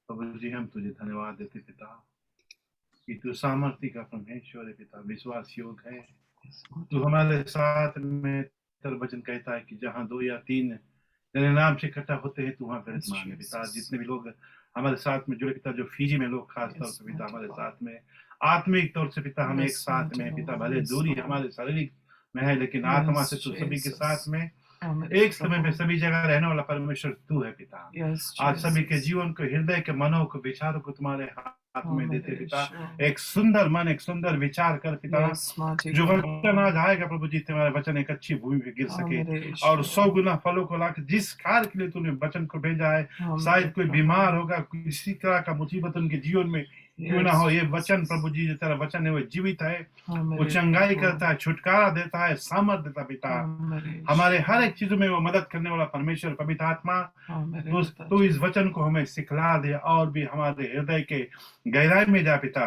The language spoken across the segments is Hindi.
प्रभु जी, हम तुझे धन्यवाद देते पिता कि तू सामर्थ्य का परमेश्वर है पिता, विश्वास योग्य है। तू हमारे साथ में, तेरा वचन कहता है कि जहां दो या तीन तेरे नाम से इकट्ठा होते हैं, तू वहां विराजमान है पिता। जितने भी लोग हमारे साथ में जुड़े पिता, जो फीजी में लोग खास तौर से पिता हमारे साथ में आत्मिक तौर से पिता, हम एक साथ में है पिता। भले दूरी हमारे शारीरिक में है, लेकिन आत्मा से तू सभी के साथ में एक समय में सभी जगह रहने वाला परमेश्वर तू है पिता। आज सभी के जीवन को, हृदय के मनों को, विचारों को तुम्हारे हाथ में देते पिता। एक सुंदर मन, एक सुंदर विचार कर पिता। जो वचन आज आएगा प्रभु जी, तुम्हारे वचन एक अच्छी भूमि पे गिर सके और 100 गुना फलों को लाकर, जिस कार्य के लिए तूने वचन को भेजा है, शायद कोई बीमार होगा, किसी तरह का मुसीबत उनके जीवन में क्यों ना हो, ये वचन प्रभु जी, जो तेरा वचन है वो जीवित है, वो चंगाई करता है, छुटकारा देता है, सामर्थ देता पिता। हमारे हर एक चीजों में वो मदद करने वाला परमेश्वर पवित्र आत्मा, तो इस वचन को हमें सिखला दे और भी हमारे हृदय के गहराई में जा पिता।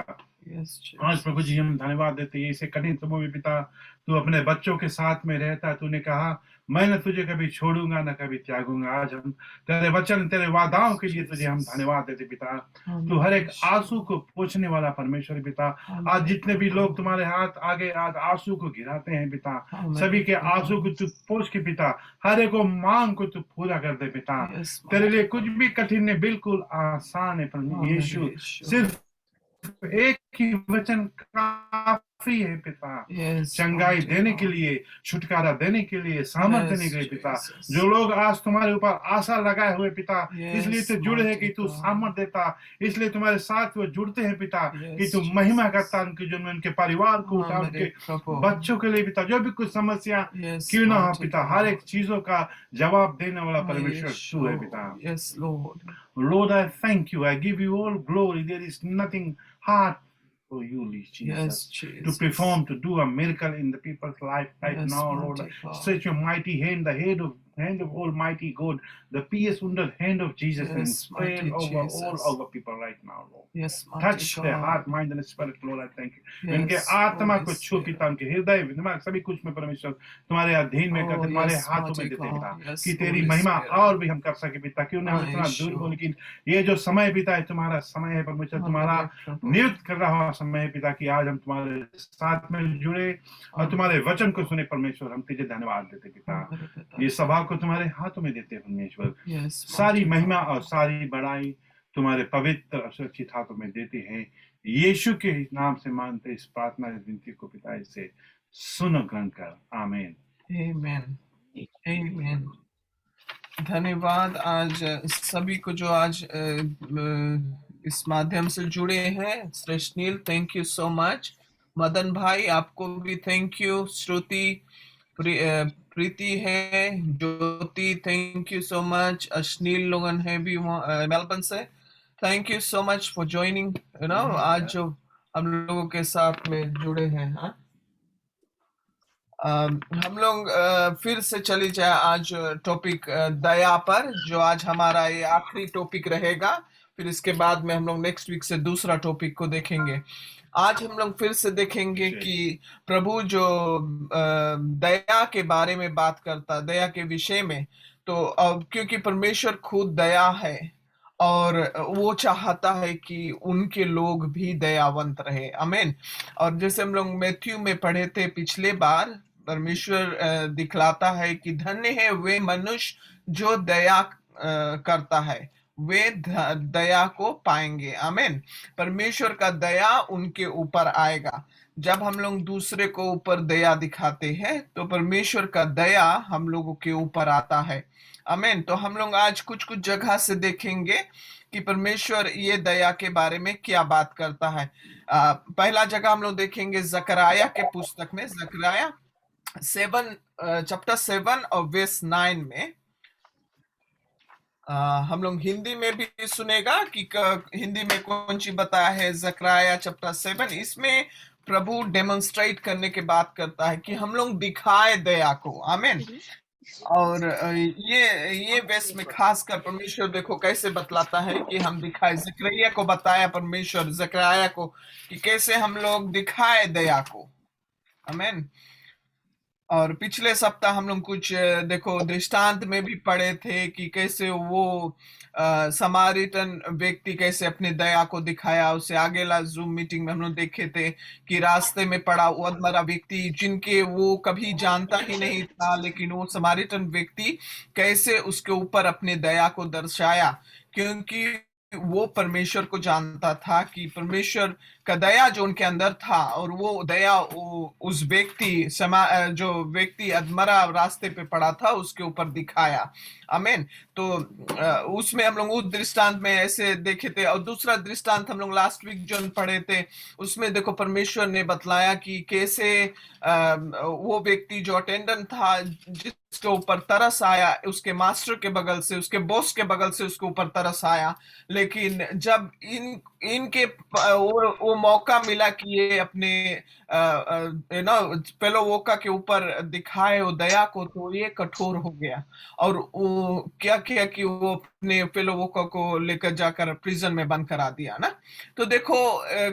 आज प्रभु जी हम धन्यवाद देते हैं इसे कठिन समय में पिता, तू अपने बच्चों के साथ में रहता। तूने कहा मैं न तुझे कभी छोड़ूंगा न कभी त्यागूंगा। आज हम तेरे वचन, तेरे वादाओं के लिए तुझे हम धन्यवाद देते पिता। तू हर एक आंसू को पोंछने वाला परमेश्वर पिता। आज जितने भी लोग तुम्हारे हाथ आगे आज आंसू को गिराते हैं पिता, सभी के आंसू को तू पोंछ के पिता, हर एक मांग को तू पूरा कर दे पिता। तेरे लिए कुछ भी कठिन नहीं, बिल्कुल आसान है परमेश्वर यीशु। सिर्फ एक ही वचन काफी है पिता, चंगाई देने के लिए, छुटकारा देने के लिए, सामर्थ देने के लिए पिता। जो लोग आज तुम्हारे ऊपर आशा लगाए हुए पिता, इसलिए तो जुड़े हैं कि तू सामर्थ देता, इसलिए तुम्हारे साथ वो जुड़ते हैं पिता कि तू महिमा करता उनके जो उनके परिवार को उठा, उनके बच्चों के लिए पिता। जो भी कुछ समस्या क्यों ना हो पिता, हर एक चीजों का जवाब देने वाला परमेश्वर तू है पिता। Lord, I thank you. I give you all glory. There is nothing hard for you, Jesus, to perform, to do a miracle in the people's life right now, Lord. Stretch your mighty hand, the hand of Almighty God, the pierced wounded hand of Jesus, and spread over all our people right now, Lord. Touch their heart, mind, and spirit, Lord. I thank you. उनके आत्मा को छू पिता, उनके हृदय तुम्हारे सभी कुछ में परमेश्वर तुम्हारे अधीन में करते, तुम्हारे हाथों में देते पिता, कि तेरी महिमा और भी हम कर सके पिता। क्यों ना हम इतना दूर हो, लेकिन ये जो समय पिता है तुम्हारा समय है परमेश्वर, तुम्हारा नियुक्त कर रहा हुआ समय है पिता, कि आज हम तुम्हारे साथ में जुड़े और तुम्हारे वचन को सुने परमेश्वर। हम तुझे धन्यवाद देते पिता, ये सभा को तुम्हारे हाथों में देते परमेश्वर। सारी महिमा और सारी बड़ाई तुम्हारे पवित्र और सुरक्षित हाथों में देते हैं। यीशु के नाम से मानते इस प्रार्थना इस विनती को पिता, इसे सुनो ग्रहण कर। आमीन। आमीन। आमीन। धन्यवाद आज सभी को जो आज इस माध्यम से जुड़े हैं। Shreshth Neel, thank you so much. Madan भाई आपको भी थैंक यू। श्रुति, प्रीति है, Jyoti, thank you so much. Ashneel Logan है भी मेलबर्न से, thank you so much for joining. आज जो हम लोगों के साथ में जुड़े हैं। हाँ, हम लोग फिर से चली जाए आज टॉपिक दया पर, जो आज हमारा ये आखिरी टॉपिक रहेगा। फिर इसके बाद में हम लोग नेक्स्ट वीक से दूसरा टॉपिक को देखेंगे। आज हम लोग फिर से देखेंगे कि प्रभु जो दया के बारे में बात करता, दया के विषय में। तो अब क्योंकि परमेश्वर खुद दया है और वो चाहता है कि उनके लोग भी दयावंत रहे। आमीन। और जैसे हम लोग मैथ्यू में पढ़े थे पिछले बार, परमेश्वर दिखलाता है कि धन्य है वे मनुष्य जो दया करता है, वे दया को पाएंगे। आमीन। परमेश्वर का दया उनके ऊपर आएगा। जब हम लोग दूसरे को ऊपर दया दिखाते हैं तो परमेश्वर का दया हम लोगों के ऊपर आता है। आमीन। तो हम लोग आज कुछ कुछ जगह से देखेंगे कि परमेश्वर ये दया के बारे में क्या बात करता है। पहला जगह हम लोग देखेंगे जकराया के पुस्तक में, जकराया चैप्टर 7 और वर्स 9 में। हम लोग हिंदी में भी सुनेगा कि हिंदी में कौन सी बताया है। जकराया चैप्टर 7, इसमें प्रभु डेमोन्स्ट्रेट करने के बात करता है कि हम लोग दिखाए दया को। आमीन। और ये वेस में खासकर परमेश्वर देखो कैसे बतलाता है कि हम दिखाए। जकरिया को बताया परमेश्वर जकरिया को कि कैसे हम लोग दिखाए दया को। आमीन। और पिछले सप्ताह हम लोग कुछ देखो दृष्टांत में भी पढ़े थे कि कैसे वो समारिटन व्यक्ति कैसे अपनी दया को दिखाया। उससे आगे ला जूम मीटिंग में हम लोग देखे थे कि रास्ते में पड़ा वो अधमरा व्यक्ति जिनके वो कभी जानता ही नहीं था, लेकिन वो समारिटन व्यक्ति कैसे उसके ऊपर अपनी दया को दर्शाया, क्योंकि वो परमेश्वर को जानता था कि परमेश्वर का दया जो उनके अंदर था, और वो दया उस व्यक्ति जो व्यक्ति अधमरा रास्ते पे पड़ा था उसके ऊपर दिखाया। आमीन। तो उसमें हम लोग उस दृष्टांत में ऐसे देखे थे। और दूसरा दृष्टांत हम लोग लास्ट वीक जो पढ़े थे उसमें देखो परमेश्वर ने बतलाया कि कैसे वो व्यक्ति जो अटेंडेंट था जिसके ऊपर तरस आया, उसके मास्टर के बगल से, उसके बॉस के बगल से उसके ऊपर तरस आया, लेकिन जब इनके वो मौका मिला कि ये अपने फेलो वोका के ऊपर दिखाए वो दया को, तो ये कठोर हो गया और वो क्या किया कि वो अपने फेलो वोका को लेकर जाकर प्रिजन में बंद करा दिया ना। तो देखो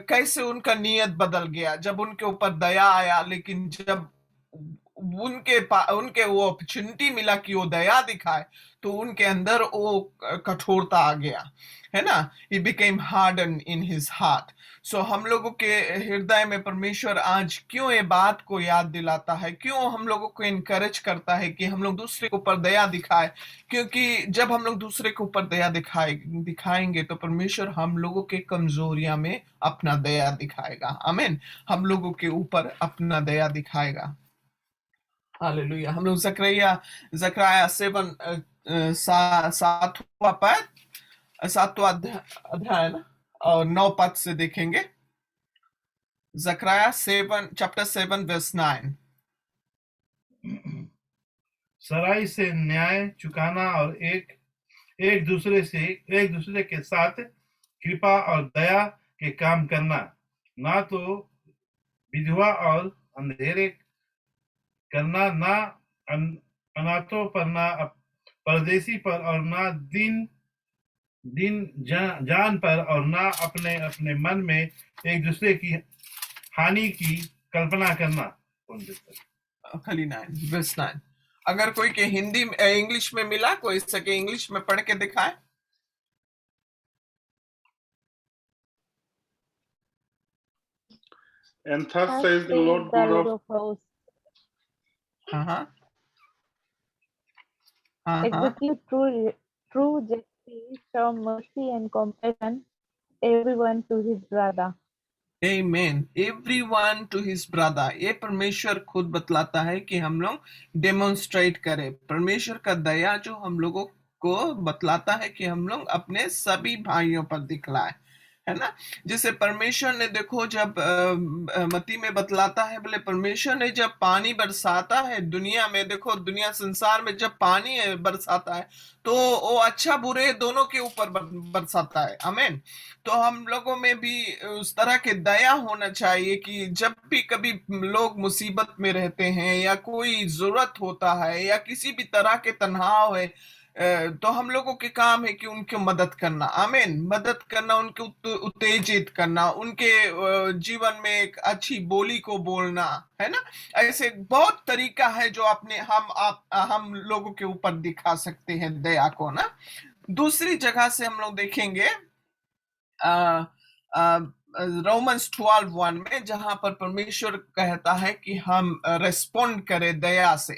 कैसे उनका नियत बदल गया जब उनके ऊपर दया आया, लेकिन जब उनके वो अपॉर्चुनिटी मिला कि वो दया दिखाए तो उनके अंदर वो कठोरता आ गया, है ना। he became hardened in his heart। सो हम लोगों के हृदय में परमेश्वर आज क्यों ये बात को याद दिलाता है, क्यों हम लोगों को इनकरेज करता है कि हम लोग दूसरे के ऊपर दया दिखाए, क्योंकि जब हम लोग दूसरे के ऊपर दया दिखाएंगे तो परमेश्वर हम लोगों के कमजोरियां में अपना दया दिखाएगा। आमीन। हम लोगों के ऊपर अपना दया दिखाएगा। हालेलुया। हम लोग जकरिया 7वां अध्याय ना और 9 पद से देखेंगे। जकरिया chapter 7 verse 9। सराई से न्याय चुकाना और एक दूसरे के साथ कृपा और दया के काम करना, ना तो विधवा और अंधेरे करना, ना अनाथों पर, ना परदेशी पर, और ना जान पर, और ना अपने अपने मन में एक दूसरे की हानि की कल्पना करना। खाली 9 verse 9। अगर कोई के हिंदी इंग्लिश में मिला, कोई सके इंग्लिश में पढ़ के दिखाए। And thus says the Lord God of hosts, execute true justice, show mercy and compassion, everyone to his brother। Amen। Everyone to his brother। ये परमेश्वर खुद बतलाता है कि हम लोग डेमोन्स्ट्रेट करें। परमेश्वर का दया जो हम लोगों को बतलाता है कि हम लोग अपने सभी भाइयों पर दिखलाए, है ना। जैसे परमेश्वर ने देखो जब मत्ती में बतलाता है, बोले परमेश्वर ने जब पानी बरसाता है दुनिया में, देखो दुनिया संसार में जब पानी बरसाता है तो वो अच्छा बुरे दोनों के ऊपर बरसाता है। आमीन। तो हम लोगों में भी उस तरह के दया होना चाहिए कि जब भी कभी लोग मुसीबत में रहते हैं या कोई जरूरत होता है या किसी भी तरह के तनाव है, तो हम लोगों के काम है कि उनकी मदद करना। आमीन। मदद करना, उनके उत्तेजित करना, उनके जीवन में एक अच्छी बोली को बोलना, है ना। ऐसे बहुत तरीका है जो अपने हम लोगों के ऊपर दिखा सकते हैं दया को ना। दूसरी जगह से हम लोग देखेंगे रोमन्स 12:1 में, जहां पर परमेश्वर कहता है कि हम रेस्पोंड करें दया से,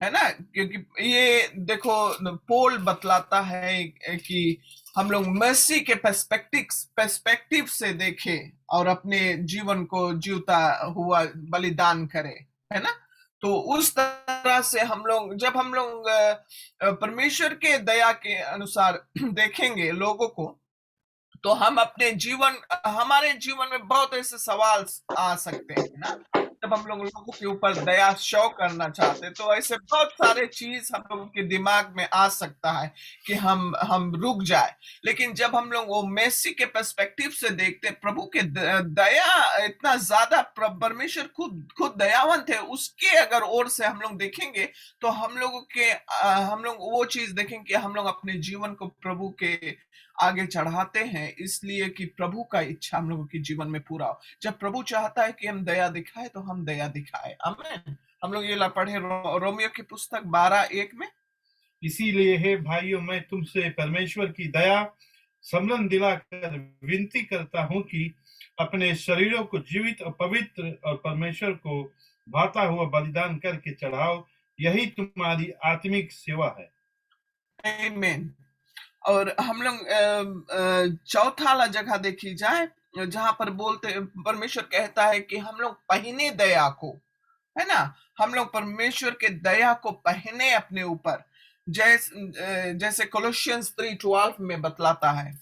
है ना। क्योंकि ये देखो पोल बतलाता है कि हम लोग मर्सी के पर्सपेक्टिव से देखें और अपने जीवन को जीवता हुआ बलिदान करें, है ना। तो उस तरह से हम लोग जब हम लोग परमेश्वर के दया के अनुसार देखेंगे लोगों को, तो हम हमारे जीवन में बहुत ऐसे सवाल आ सकते हैं ना। जब हम लोगों के ऊपर दया शो करना चाहते हैं तो ऐसे बहुत सारे चीज हम लोगों के दिमाग में आ सकता है कि हम रुक जाए। लेकिन जब हम लोग वो मेसी के पर्सपेक्टिव से देखते, प्रभु के दया इतना ज्यादा, परमेश्वर खुद दयावंत है, उसके अगर ओर से हम लोग देखेंगे तो हम लोग वो चीज देखेंगे कि हम लोग अपने जीवन को प्रभु के आगे चढ़ाते हैं, इसलिए कि प्रभु का इच्छा हम लोगों के जीवन में पूरा हो। जब प्रभु चाहता है कि हम दया दिखाए तो हम दया दिखाए। आमीन। हम लोग ये पढ़े रोमियो की पुस्तक 12:1 में। इसीलिए हे भाइयों, मैं तुमसे परमेश्वर की दया सम्मान दिलाकर विनती करता हूं कि अपने शरीरों को जीवित और पवित्र और परमेश्वर को भाता हुआ बलिदान करके चढ़ाओ, यही तुम्हारी आत्मिक सेवा है। आमीन। और हम लोग चौथा वाला जगह देखी जाए जहां पर बोलते परमेश्वर कहता है कि हम लोग पहने दया को, है ना, हम लोग परमेश्वर के दया को पहने अपने ऊपर, जैसे कोलोसियंस 3:12 में बतलाता है।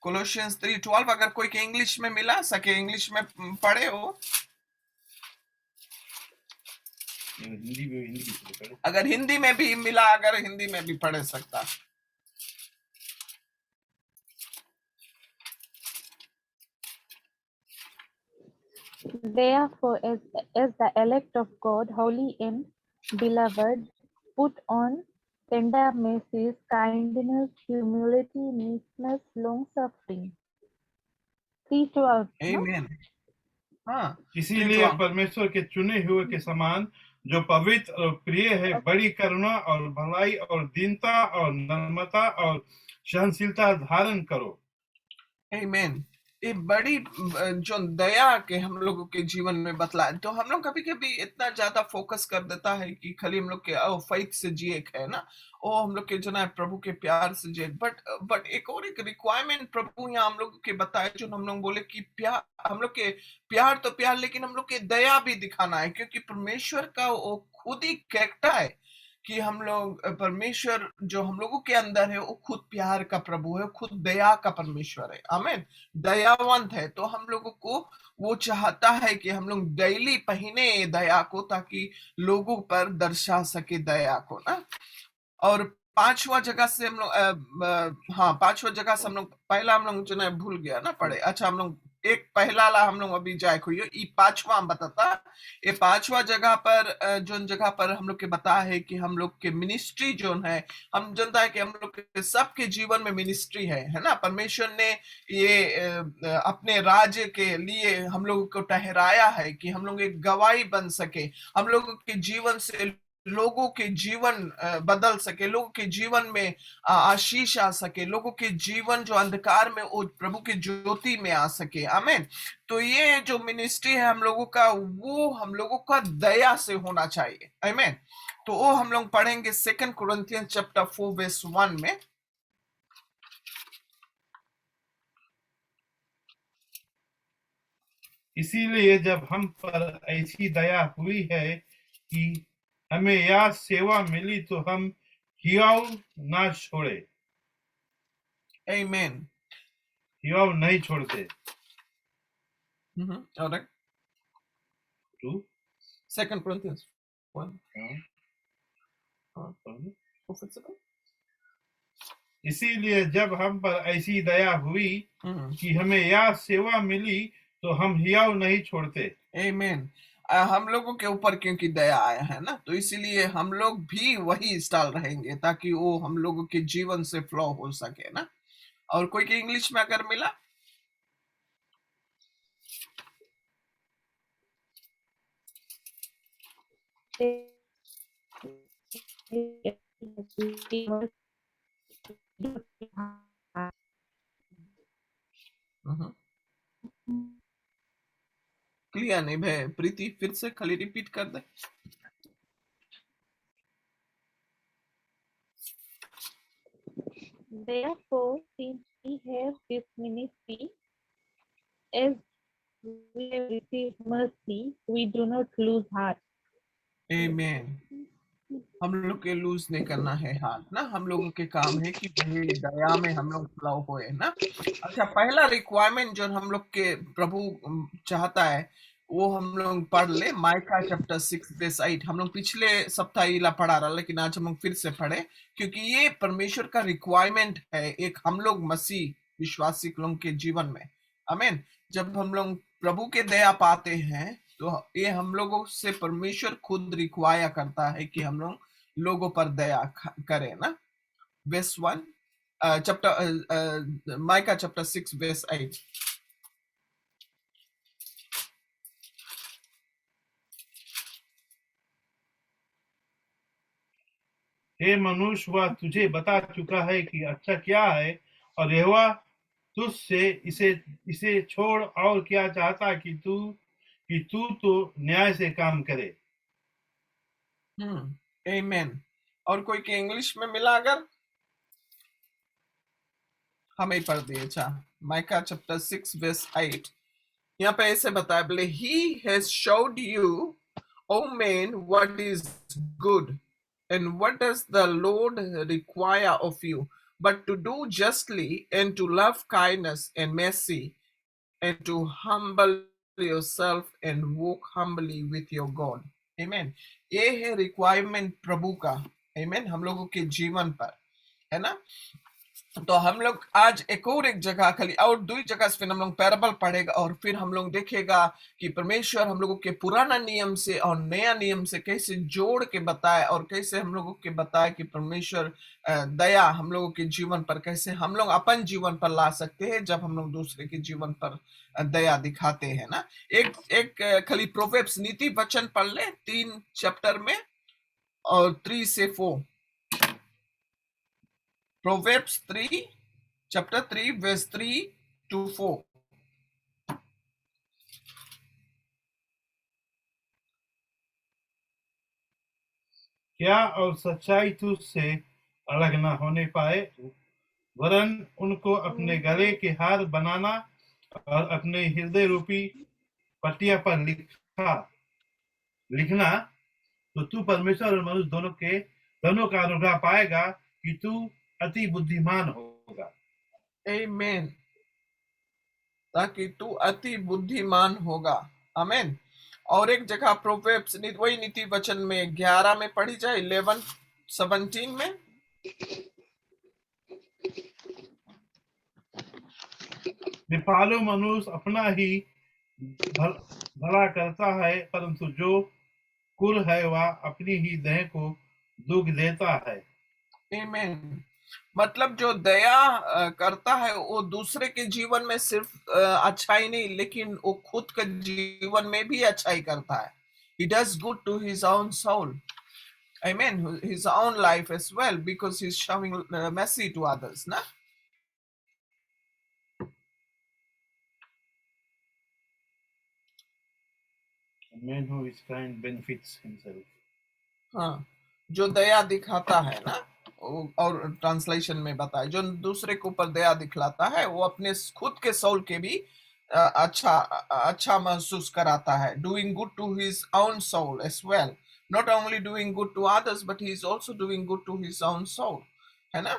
कोलोसियंस 3:12, अगर कोई के इंग्लिश में मिला सके इंग्लिश में पढ़े हो, अगर हिंदी में भी मिला, अगर हिंदी में भी पढ़ सकता। Therefore, as the elect of God, holy and beloved, put on tender mercies, kindness, humility, meekness, long-suffering. 3:12, no? आमीन। हाँ, इसीलिए परमेश्वर के चुने हुए के समान जो पवित्र और प्रिय है, बड़ी करुणा और भलाई और दीनता और नम्रता और सहनशीलता धारण करो। आमीन। ये बड़ी जो दया के हम लोगों के जीवन में बतला, तो हम लोग कभी कभी इतना ज्यादा फोकस कर देता है कि खाली हम लोग के फाइट से जिए है ना, ओ हम लोग के जो ना प्रभु के प्यार से जिए, बट एक और एक रिक्वायरमेंट प्रभु यहाँ हम लोग के बताए, जो हम लोग बोले कि प्यार, हम लोग के प्यार तो प्यार, लेकिन हम लोग के दया भी दिखाना है, क्योंकि परमेश्वर का वो खुद ही कैरेक्टर है कि हम लोग, परमेश्वर जो हम लोगों के अंदर है वो खुद प्यार का प्रभु है, खुद दया का परमेश्वर है। आमीन। दयावंत है, तो हम लोगों को वो चाहता है कि हम लोग डेली पहने दया को, ताकि लोगों पर दर्शा सके दया को ना। और पांचवा जगह से हम लोग हाँ, पांचवा जगह से हम लोग, पहला हम लोग जो ना भूल गया ना पढ़े, अच्छा हम लोग एक पहला ला हम लोग अभी जाए खोइयो, ये पांचवा हम बताता, ये पांचवा जगह पर जो जगह पर हम लोग के बता है कि हम लोग के मिनिस्ट्री जो है, हम जानता है कि हम लोग के सबके जीवन में मिनिस्ट्री है ना। परमेश्वर ने ये अपने राज्य के लिए हम लोगों को ठहराया है कि हम लोग एक गवाही बन सके, हम लोगों के जीवन से लोगों के जीवन बदल सके, लोगों के जीवन में आशीष आ सके, लोगों के जीवन जो अंधकार में वो प्रभु की ज्योति में आ सके। आमीन। तो ये जो मिनिस्ट्री है हम लोगों का, वो हम लोगों का दया से होना चाहिए। आमीन। तो वो हम लोग पढ़ेंगे 2 Corinthians chapter 4 verse 1 में। इसीलिए जब हम पर ऐसी दया हुई है कि हमें यह सेवा मिली, तो हम हियाव ना छोड़े। आमीन। हियाव नहीं छोड़ते। ऑलराइट। 2 Corinthians 1। इसीलिए जब हम पर ऐसी दया हुई कि हमें यह सेवा मिली, तो हम हियाव नहीं छोड़ते। आमीन। हम लोगों के ऊपर क्योंकि दया आया है ना, तो इसीलिए हम लोग भी वही स्टाइल रहेंगे, ताकि वो हम लोगों के जीवन से फ्लो हो सके ना। और कोई के इंग्लिश में अगर मिला, क्लियर नहीं भाई, प्रीति फिर से खाली रिपीट कर दे। Therefore, since we have this ministry, as we have received mercy, we do not lose heart. आमीन। हम लोग के लूज नहीं करना है हाथ ना, हम लोगों के काम है कि वही दया में हम लोग फ्लो होए ना। अच्छा, पहला रिक्वायरमेंट जो हम लोग के प्रभु चाहता है वो हम लोग पढ़ ले, माइका चैप्टर 6 verse 8। हम लोग पिछले सप्ताह इला पढ़ा रहा, लेकिन आज हम लोग फिर से पढ़े, क्योंकि ये परमेश्वर का रिक्वायरमेंट है एक हम लोग मसीह विश्वासी लोगों के जीवन में। आमीन। जब हम लोग प्रभु के दया पाते हैं, तो ये हम लोगों से परमेश्वर खुद रिक्वायर करता है कि हम लोग लोगों पर दया करें ना। verse 1 chapter mica chapter 6 verse 8। हे मनुष्य, वह तुझे बता चुका है कि अच्छा क्या है, और यहोवा तुझसे इसे छोड़ और क्या चाहता कि तू तो न्याय से काम करे। आमेन। और कोई के इंग्लिश में मिला अगर हमें पढ़ दिए। अच्छा, माइका चैप्टर 6 वर्स 8 यहाँ पे ऐसे बताया, बोले he has showed you, O man, what is good, and what does the Lord require of you, but to do justly, and to love kindness and mercy, and to humble yourself and walk humbly with your God. Amen. ये है रिक्वायरमेंट प्रभु का, amen, हम लोगों के जीवन पर, है ना। तो हम लोग आज एक जगह खाली और 2 जगह से फिर हम लोग पैराबल पढ़ेगा, और फिर हम लोग देखेगा कि परमेश्वर हम लोगों के पुराना नियम से और नया नियम से कैसे जोड़ के बताए, और कैसे हम लोगों के बताए कि परमेश्वर दया हम लोगों के जीवन पर कैसे हम लोग अपन जीवन पर ला सकते हैं जब हम लोग दूसरे के जीवन पर दया दिखाते हैं ना। एक खाली प्रोवेब्स नीति वचन पढ़ ले 3 चैप्टर में और 3 से 4। Proverbs 3, chapter 3, verse 3 to 4. क्या और सच्चाई तुझसे अलग न होने पाए, वरन उनको अपने गले के हार बनाना और अपने हृदय रूपी पटिया पर लिखना, तो तू परमेश्वर और मनुष्य दोनों का अनुग्रह पाएगा कि तू अति बुद्धिमान होगा। Amen. ताकि तू अति बुद्धिमान होगा। आमेन। और एक जगह प्रोवेब्स वही नीति वचन में 11 में पढ़ी जाए, 11:17 में। कृपालु मनुष्य अपना ही भला करता है, परंतु जो कुर है वह अपनी ही देह को दुख देता है। Amen. मतलब जो दया करता है वो दूसरे के जीवन में सिर्फ अच्छाई नहीं, लेकिन वो खुद के जीवन में भी अच्छाई करता है। He does good to his own soul. Amen. His own life as well, because he's showing mercy to others, ना? A man who is kind benefits himself. हाँ, जो दया दिखाता है ना, और ट्रांसलेशन में बताया, जो दूसरे के ऊपर दया दिखलाता है वो अपने खुद के सोल के भी अच्छा महसूस कराता है। Doing good to his own soul as well, not only doing good to others but he is also doing good to his own soul, है ना।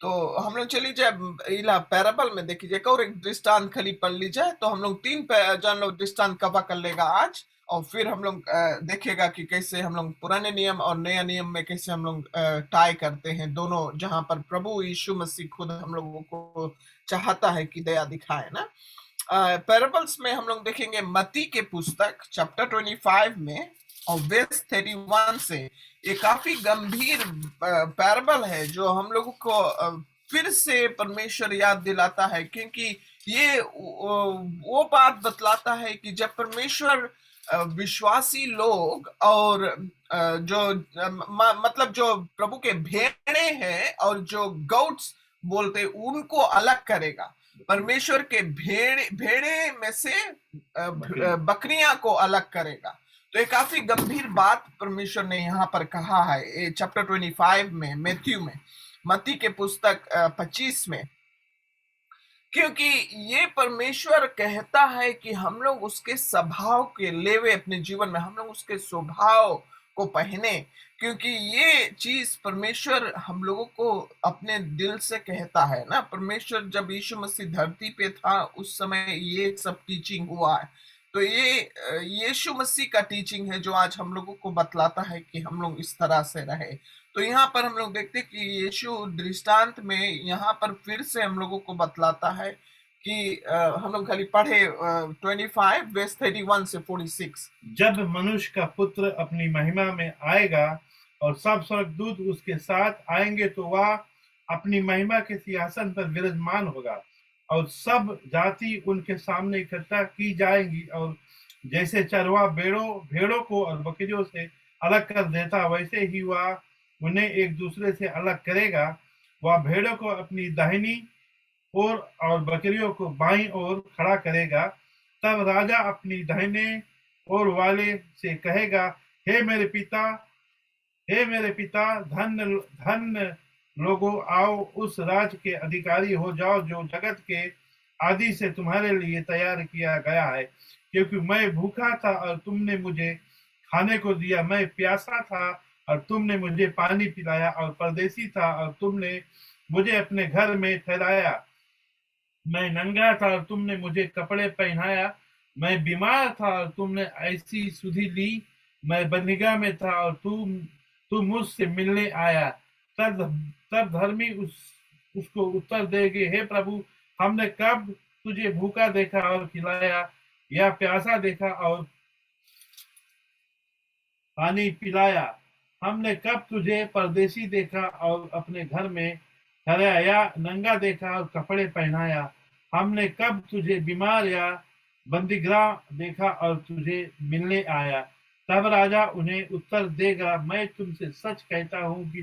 तो हम लोग चली जाए इला पैराबल में देखी जाए, और एक दृष्टांत खाली पढ़ ली जाए, तो हम लोग 3 जन लोग दृष्टांत कवर कर लेगा आज, और फिर हम लोग देखेगा कि कैसे हम लोग पुराने नियम और नया नियम में कैसे हम लोग टाई करते हैं दोनों, जहां पर प्रभु यीशु मसीह खुद हम लोगों को चाहता है कि दया दिखाए ना। पैराबल्स में हम लोग देखेंगे मत्ती के पुस्तक चैप्टर 25 में और वर्स 31 से। ये काफी गंभीर पैराबल है जो हम लोगों को फिर से परमेश्वर याद दिलाता है, क्योंकि ये वो बात बतलाता है कि जब परमेश्वर विश्वासी लोग और जो मतलब जो प्रभु के भेड़े हैं और जो गौट्स बोलते उनको अलग करेगा, परमेश्वर के भेड़े में से बकरियां को अलग करेगा। तो ये काफी गंभीर बात परमेश्वर ने यहाँ पर कहा है चैप्टर 25 में, मैथ्यू में, मत्ती के पुस्तक 25 में, क्योंकि ये परमेश्वर कहता है कि हम लोग उसके स्वभाव के लेवे अपने जीवन में, हम लोग उसके स्वभाव को पहने, क्योंकि ये चीज परमेश्वर हम लोगों को अपने दिल से कहता है ना। परमेश्वर जब यीशु मसीह धरती पे था उस समय ये सब टीचिंग हुआ है, तो ये यीशु मसीह का टीचिंग है जो आज हम लोगों को बतलाता है कि हम लोग इस तरह से रहे। तो यहाँ पर हम लोग देखते हैं कि यीशु दृष्टांत में यहाँ पर फिर से हम लोगों को बतलाता है कि हम लोग खाली पढ़े 25 वर्स 31 से 46। जब मनुष्य का पुत्र अपनी महिमा में आएगा और सब स्वर्गदूत उसके साथ आएंगे, तो वह अपनी महिमा के सिंहासन पर विराजमान होगा और सब जाति उनके सामने इकट्ठा की जाएंगी, और जैसे चरवा भेड़ों को और बकरियों से अलग कर देता, वैसे ही वह उन्हें एक दूसरे से अलग करेगा। वह भेड़ों को अपनी दाहिनी ओर और बकरियों को बाईं ओर खड़ा करेगा। तब राजा अपनी दाहिने ओर वाले से कहेगा, हे मेरे पिता, हे मेरे पिता, धन्य धन्य लोगों, आओ उस राज के अधिकारी हो जाओ जो जगत के आदि से तुम्हारे लिए तैयार किया गया है। क्योंकि मैं भूखा था और तुमने मुझे खाने को दिया, मैं प्यासा था और तुमने मुझे पानी पिलाया, और परदेसी था और तुमने मुझे अपने घर में ठहराया। मैं नंगा था और तुमने मुझे कपड़े पहनाया, मैं बीमार था और तुमने ऐसी सुधि ली, मैं बंदीगृह में था और तू मुझसे मिलने आया। तब तब धर्मी उसको उत्तर देंगे, हे प्रभु, हमने कब तुझे भूखा देखा और खिलाया, या प्यासा देखा और पानी पिलाया? हमने कब तुझे परदेसी देखा और अपने घर में ठहराया, या नंगा देखा और कपड़े पहनाया? हमने कब तुझे बीमार या बंदीगृह देखा और तुझे मिलने आया? तब राजा उन्हें उत्तर देगा, मैं तुमसे सच कहता हूँ कि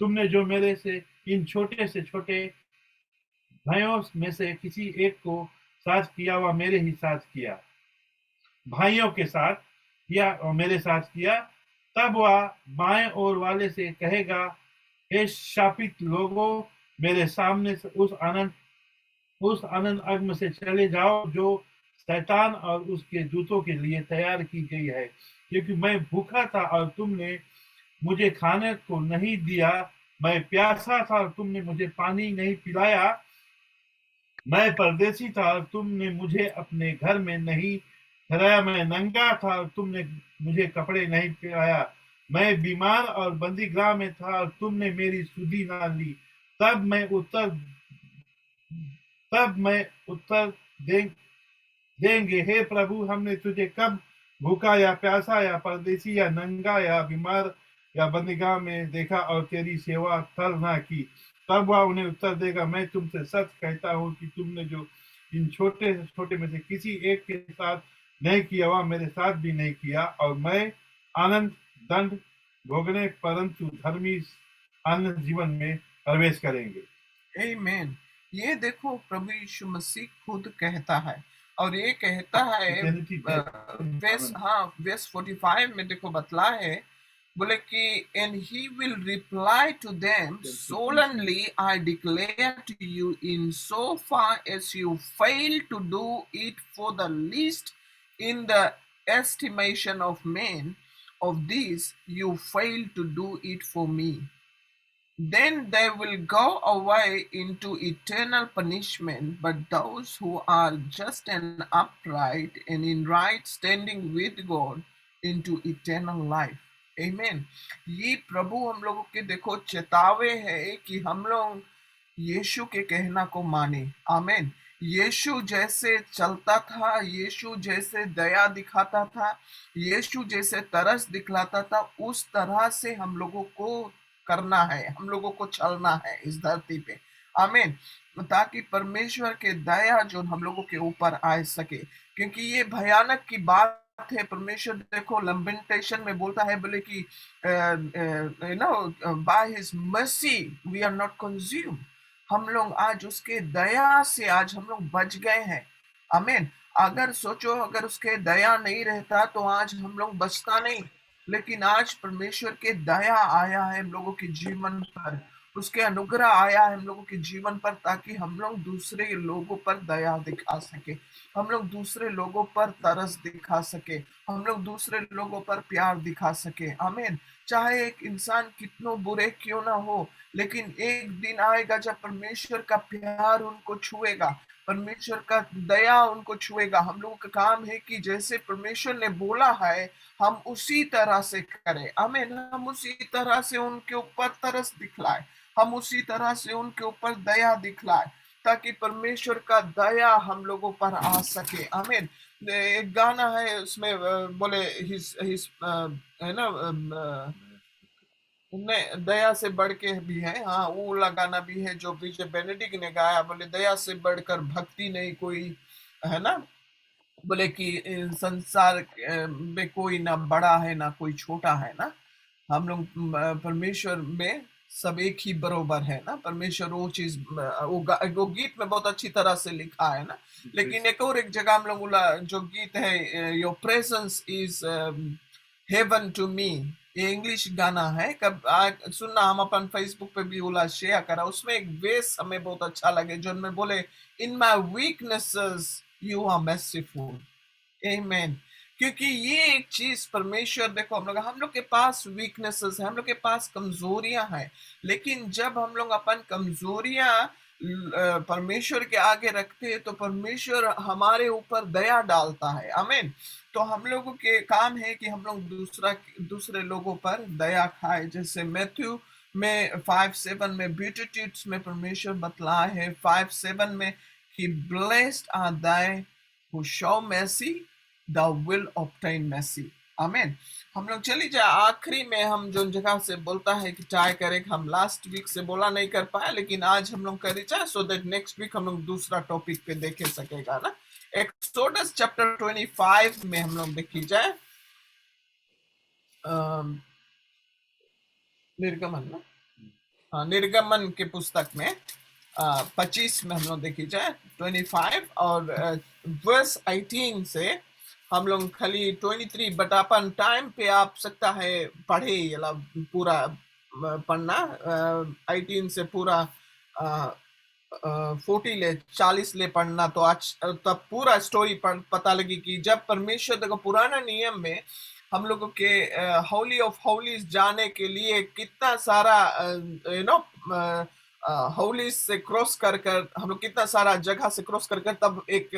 तुमने जो मेरे से इन छोटे से छोटे भाइयों में से किसी एक को साथ किया, वह मेरे ही साथ किया, भाइयों के साथ किया और मेरे साथ किया। तब वह बाएं ओर वाले से कहेगा, हे शापित लोगों, मेरे सामने से उस अनंत अग्नि से चले जाओ जो शैतान और उसके दूतों के लिए तैयार की गई है। क्योंकि मैं भूखा था और तुमने मुझे खाने को नहीं दिया, मैं प्यासा था और तुमने मुझे पानी नहीं पिलाया, मैं परदेसी था और तुमने मुझे अपने घर में नहीं ठहराया, मैं नंगा था और तुमने मुझे कपड़े नहीं पहनाया, मैं बीमार और बंदीगृह में था और तुमने मेरी सुधि ना ली। तब मैं उत्तर देंगे, हे प्रभु, हमने तुझे कब भूखा या प्यासा या परदेसी या नंगा या बीमार या बंदीगृह में देखा और तेरी सेवा थल ना की? तब वह उन्हें उत्तर देगा, मैं तुमसे सच कहता हूँ कि तुमने जो इन छोटे से छोटे में से किसी एक के साथ नहीं किया, वह मेरे साथ भी नहीं किया। और मैं आनंद दंड भोगने, परंतु धर्मी अनंत जीवन में प्रवेश करेंगे। आमीन। ये देखो प्रभु यीशु मसीह खुद कहता है, और ये कहता है वर्स 45 में देखो बतला है, बोले कि and he will reply to them, solemnly I declare to you, in so far as you fail to do it for the least in the estimation of men, of these you fail to do it for me. Then they will go away into eternal punishment, but those who are just and upright and in right standing with God into eternal life. Amen. ये प्रभु हम लोगों के देखो चेतावे है कि हम लोग यीशु के कहना को माने। आमीन। यीशु जैसे चलता था, यीशु जैसे दया दिखाता था, यीशु जैसे तरस दिखलाता था, उस तरह से हम लोगों को करना है, हम लोगों को चलना है इस धरती पे। आमीन। ताकि परमेश्वर के दया जो हम लोगों के ऊपर आ सके, क्योंकि ये भयानक की बात है। परमेश्वर देखो लैमेंटेशन में बोलता है, बोले कि by his mercy we are not consumed. हम लोग आज उसके दया से आज हम लोग बच गए हैं। आमीन। अगर सोचो, अगर उसके दया नहीं रहता तो आज हम लोग बचता नहीं, लेकिन आज परमेश्वर के दया आया है हम लोगों के जीवन पर, उसके अनुग्रह आया है हम लोगों के जीवन पर, ताकि हम लोग दूसरे लोगों पर दया दिखा सके, हम लोग दूसरे लोगों पर तरस दिखा सके, हम लोग दूसरे लोगों पर प्यार दिखा सके। आमीन। चाहे एक इंसान कितनों बुरे क्यों ना हो, लेकिन एक दिन आएगा जब परमेश्वर का प्यार उनको छुएगा, परमेश्वर का दया उनको छुएगा। हम लोगों का काम है कि जैसे परमेश्वर ने बोला है हम उसी तरह से करें। आमीन। हम उसी तरह से उनके ऊपर तरस दिखलाए, हम उसी तरह से उनके ऊपर दया दिखलाए, ताकि परमेश्वर का दया हम लोगों पर आ सके। आमीन। एक गाना है उसमें बोले हिज है ना, उनने दया से बढ़ के भी है। हाँ, वो वाला गाना भी है जो विजय बेनेडिक्ट ने गाया, बोले दया से बढ़कर भक्ति नहीं कोई, है ना, बोले कि संसार में कोई ना बड़ा है ना कोई छोटा है ना। हम लोग परमेश्वर में सब एक ही बरोबर है ना, परमेश्वर वो चीज वो गीत में बहुत अच्छी तरह से लिखा है ना। लेकिन एक और एक जगह हम लोग बोला जो गीत है, your presence is heaven to me, ये इंग्लिश गाना है, कब सुनना, हम अपन फेसबुक पे भी बोला शेयर करा, उसमें एक वेस हमें बहुत अच्छा लगे जो उनमें बोले, in my weaknesses you are merciful, amen. क्योंकि ये एक चीज परमेश्वर, देखो हम लोग के पास वीकनेसेस है, हम लोग के पास कमजोरियां हैं, लेकिन जब हम लोग अपन कमजोरियां परमेश्वर के आगे रखते हैं तो परमेश्वर हमारे ऊपर दया डालता है, आमीन। तो हम लोगों के काम है कि हम लोग दूसरे लोगों पर दया खाए, जैसे मैथ्यू में 5:7 में ब्यूटीट्यूड्स में परमेश्वर बतला है 5:7 में कि blessed are they who show mercy, thou will obtain mercy, आमीन। हम लोग चली जाए आखिरी में, हम जो जगह से बोलता है कि ट्राई करें, हम लास्ट वीक से बोला नहीं कर पाए, लेकिन आज हम लोग करी जाए सो दैट नेक्स्ट वीक हम लोग दूसरा टॉपिक पे देख सकेगा ना। एक्सोडस चैप्टर 25 में हम लोग देखी जाए निर्गमन ना, हाँ, निर्गमन के पुस्तक में 25 में हम लोग देखी जाए 25 और वर्स 18 से हम लोग खाली 23 बट अपन टाइम पे आप सकता है पढ़े पूरा पढ़ना 18 से पूरा 40 ले पढ़ना, तो आज तब पूरा स्टोरी पता लगी कि जब परमेश्वर देखो पुराना नियम में हम लोगों के होली ऑफ होलीज जाने के लिए कितना सारा होलीज से क्रॉस कर हम लोग कितना सारा जगह से क्रॉस कर तब एक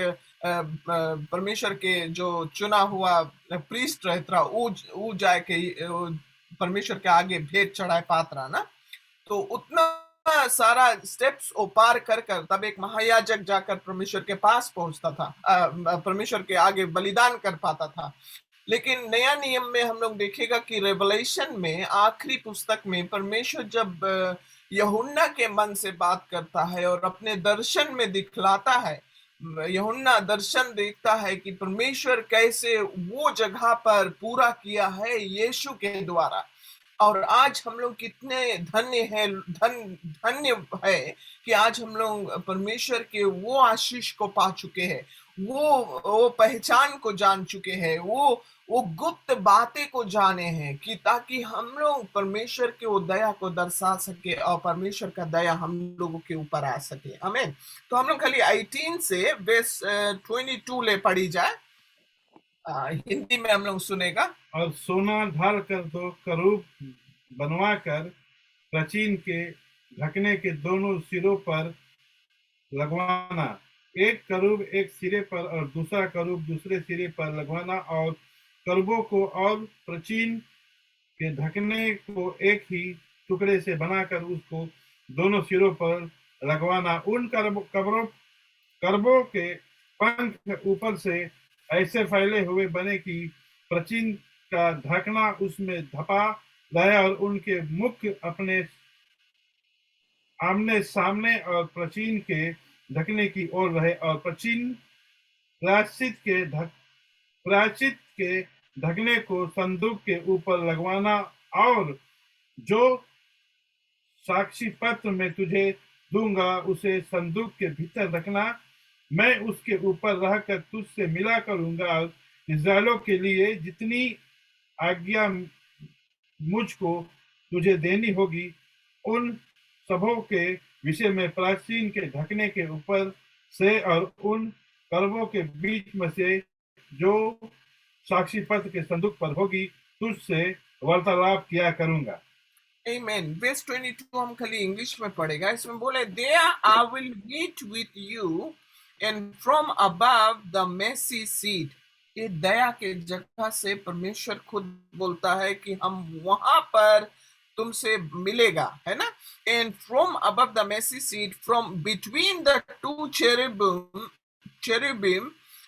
परमेश्वर के जो चुना हुआ प्रीस्ट रहता वो जाए के परमेश्वर के आगे भेंट चढ़ाए पात्रा ना, तो उतना सारा स्टेप्स वो पार कर तब एक महायाजक जाकर परमेश्वर के पास पहुंचता था, परमेश्वर के आगे बलिदान कर पाता था। लेकिन नया नियम में हम लोग देखेगा कि रेवलेशन में आखिरी पुस्तक में परमेश्वर जब यूहन्ना के मन से बात करता है और अपने दर्शन में दिखलाता है, यूहन्ना दर्शन देखता है कि परमेश्वर कैसे वो जगह पर पूरा किया है यीशु के द्वारा, और आज हम लोग कितने धन्य है कि आज हम लोग परमेश्वर के वो आशीष को पा चुके हैं, वो पहचान को जान चुके हैं, वो गुप्त बातें को जाने हैं, कि ताकि हम लोग परमेश्वर के वो दया को दर्शा सके और परमेश्वर का दया हम लोगों के ऊपर आ सके, आमीन। तो हम लोग खाली 18 से वर्स 22 ले पढ़ी जाए, हिंदी में हम लोग सुनेगा। और सोना ढाल कर 2 करूब बनवा कर प्राचीन के ढकने के दोनों सिरों पर लगवाना, एक करूब एक सिरे पर और दूसरा करूब दूसरे सिरे पर लगवाना, और करूबों को और प्राचीन के ढकने को एक ही टुकड़े से बनाकर उसको दोनों सिरों पर लगवाना। उन करबों के पंख ऊपर से ऐसे फैले हुए बने कि प्राचीन का ढकना उसमें धपा रहे और उनके मुख अपने आमने सामने और प्राचीन के ढकने की ओर रहे, और प्राचीन प्रायश्चित के ढकने को संदूक के ऊपर लगवाना, और जो साक्षी पत्र में तुझे दूंगा उसे संदूक के भीतर रखना, मैं उसके ऊपर रहकर तुझसे मिला करूंगा, और इस्राएलों के लिए जितनी आज्ञा मुझको तुझे देनी होगी उन सबों के विषय में प्राचीन के ढकने के ऊपर से और उन करबों के बीच में से जो साक्षी पत्र के संदूक पर होगी तुझसे वार्तालाप किया करूंगा। Amen. Verse 22 हम खाली इंग्लिश में पढ़ेगा, इसमें बोले there I will meet with you and from above the mercy seat, ये दया के जगह से परमेश्वर खुद बोलता है कि हम वहां पर तुमसे मिलेगा, है ना। and from above the mercy seat, from between the 2 cherubim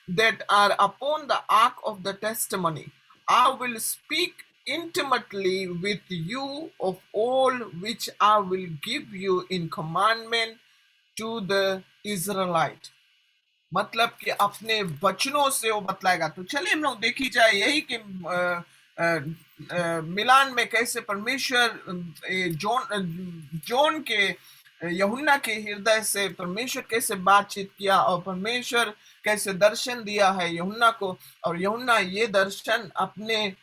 that are upon the ark of the testimony, I will speak intimately with you of all which I will give you in commandment to the Israelite। मतलब कि अपने वचनों से वो बतलाएगा। तो चलिए हम लोग देखी जाए यही कि मिलान में कैसे परमेश्वर जॉन के यूहन्ना के हृदय से परमेश्वर कैसे बातचीत किया और परमेश्वर कैसे दर्शन दिया है यूहन्ना को, और यूहन्ना ये दर्शन अपने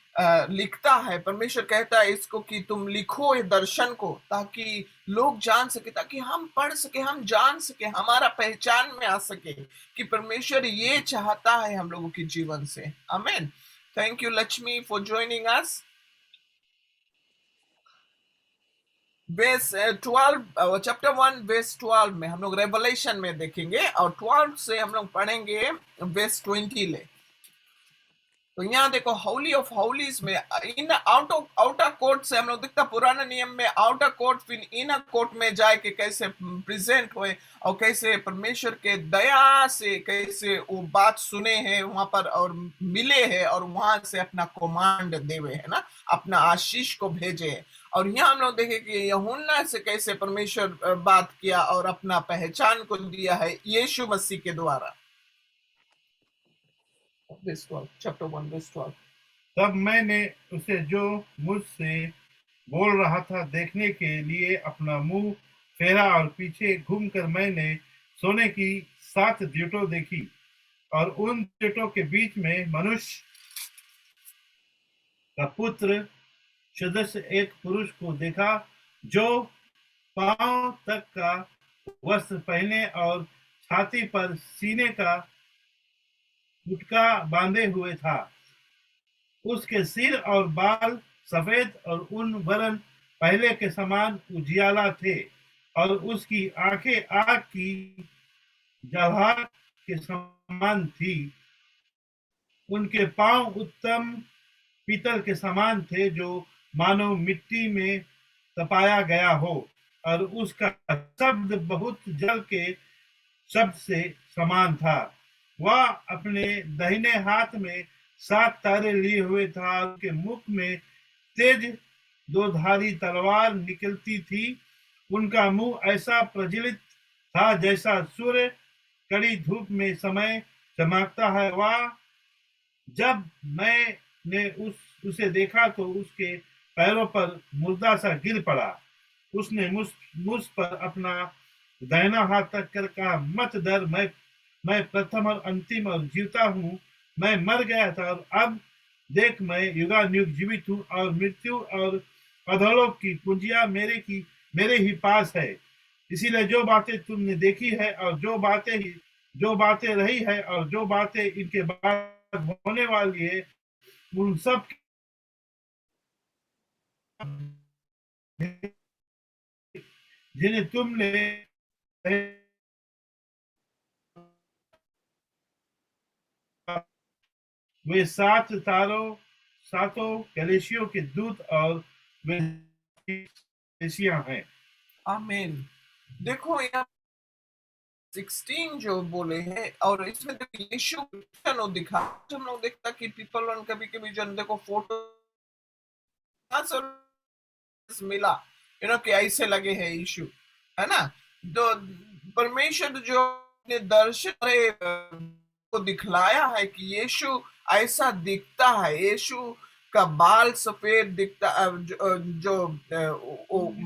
लिखता है। परमेश्वर कहता है इसको कि तुम लिखो ये दर्शन को, ताकि लोग जान सके, ताकि हम पढ़ सके, हम जान सके, हमारा पहचान में आ सके कि परमेश्वर ये चाहता है हम लोगों के जीवन से। आमीन। Thank you Lakshmi for joining us. verse 12 chapter 1 verse 12 में हम लोग रेवलेशन में देखेंगे, और 12 से हम लोग पढ़ेंगे verse 20 ले। तो यहाँ देखो होली ऑफ होलीज में इन आउटर कोर्ट से हम लोग देखता पुराने नियम में आउटर कोर्ट फिर इनर कोर्ट में जाए के कैसे प्रेजेंट हुए और कैसे परमेश्वर के दया से कैसे वो बात सुने हैं वहां पर और मिले हैं और वहां से अपना कमांड देवे है ना, अपना आशीष को भेजे। और यहाँ हम लोग देखे कि यूहन्ना से कैसे परमेश्वर बात किया और अपना पहचान को दिया है यीशु मसीह के द्वारा। Chapter 1 verse 12। तब मैंने उसे जो मुझसे बोल रहा था देखने के लिए अपना मुंह फेरा, और पीछे घूमकर मैंने सोने की 7 जीटों देखी, और उन जीटों के बीच में मनुष्य का पुत्र सदस्य एक पुरुष को देखा, जो पांव तक का वस्त्र पहने और छाती पर सीने का गुटका बांधे हुए था। उसके सिर और बाल सफेद और ऊन वरन पहले के समान उजियाला थे, और उसकी आंखें आग की जवाहर के समान थी। उनके पांव उत्तम पीतल के समान थे, जो मानो मिट्टी में तपाया गया हो, और उसका शब्द बहुत जल के शब्द से समान था। वह अपने दाहिने हाथ में 7 तारे लिए हुए था, उसके मुख में तेज 2-धारी तलवार निकलती थी। उनका मुंह ऐसा प्रज्वलित था जैसा सूर्य कड़ी धूप में समय चमकता है। वह जब मैंने उसे देखा तो उसके पैरों पर मुर्दा सा गिर पड़ा। उसने मुझ पर अपना दाहिना हाथ तक कर कहा, मत डर, मैं प्रथम और अंतिम और जीवता हूँ। मैं मर गया था और अब देख मैं युगानुयुग जीवित हूँ, और मृत्यु और अधोलोक की कुंजियां मेरे ही पास है। इसीलिए जो बातें तुमने देखी है और जो बातें रही है और जो बातें इनके बाद होने वाली है, उन सब जिन्हें तुमने वे 7 कलीसियों के दूत और वे कलीसियां हैं। आमीन। देखो यहाँ 16 जो बोले हैं, और इसमें देखो यीशु दिखा। हम लोग देखता कि पीपल ऑन कभी कभी जो देखो फोटो मिला कि ऐसे लगे हैं यीशु, है ना। तो परमेश्वर जो ने दर्शन को दिखलाया है कि यीशु ऐसा दिखता है। यीशु का बाल सफेद दिखता, जो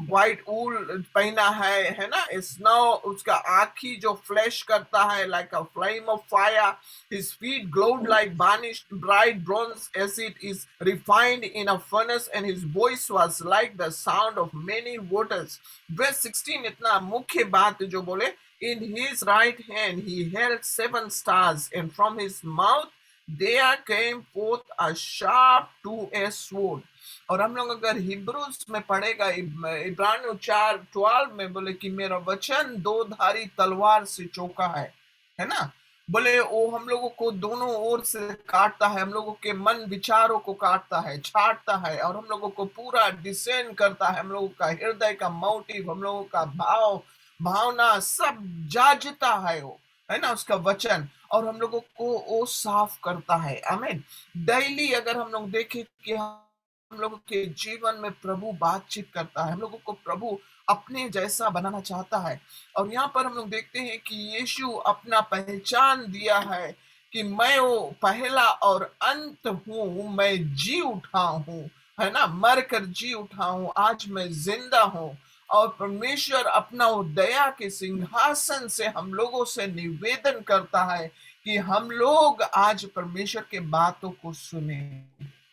व्हाइट ऊल पहना है ना, स्नो, उसका आँखी जो फ्लैश करता है like a flame of fire, his feet glowed like burnished bright bronze as it is refined in a furnace, and his voice was like the sound of many waters। verse 16 इतना मुख्य बात जो बोले, in his right hand he held 7 stars, and from his mouth there came forth a sharp two-edged sword। और हम लोग अगर हिब्रूज में पढ़ेगा इब्रानियों 4:12 में बोले कि मेरा वचन 2-धारी तलवार से चौका है ना। बोले वो हम लोगों को दोनों ओर से काटता है, हम लोगों के मन विचारों को काटता है, छाटता है, और हम लोगों को पूरा डिसेंड करता है। हम लोगों का हृदय का मोटिव, हम लोगों का भावना सब जांचता है वो, है ना, उसका वचन, और हम लोगों को वो साफ करता है। आमीन। डेली अगर हम लोग देखें कि हम लोगों के जीवन में प्रभु बातचीत करता है, हम लोगों को प्रभु अपने जैसा बनाना चाहता है। और यहाँ पर हम लोग देखते हैं कि यीशु अपना पहचान दिया है कि मैं वो पहला और अंत हूँ, मैं जी उठा हूँ, है ना, मर कर जी उठा हूँ, आज मैं जिंदा हूँ। और परमेश्वर अपना वो दया के सिंहासन से हम लोगों से निवेदन करता है कि हम लोग आज परमेश्वर के बातों को सुने,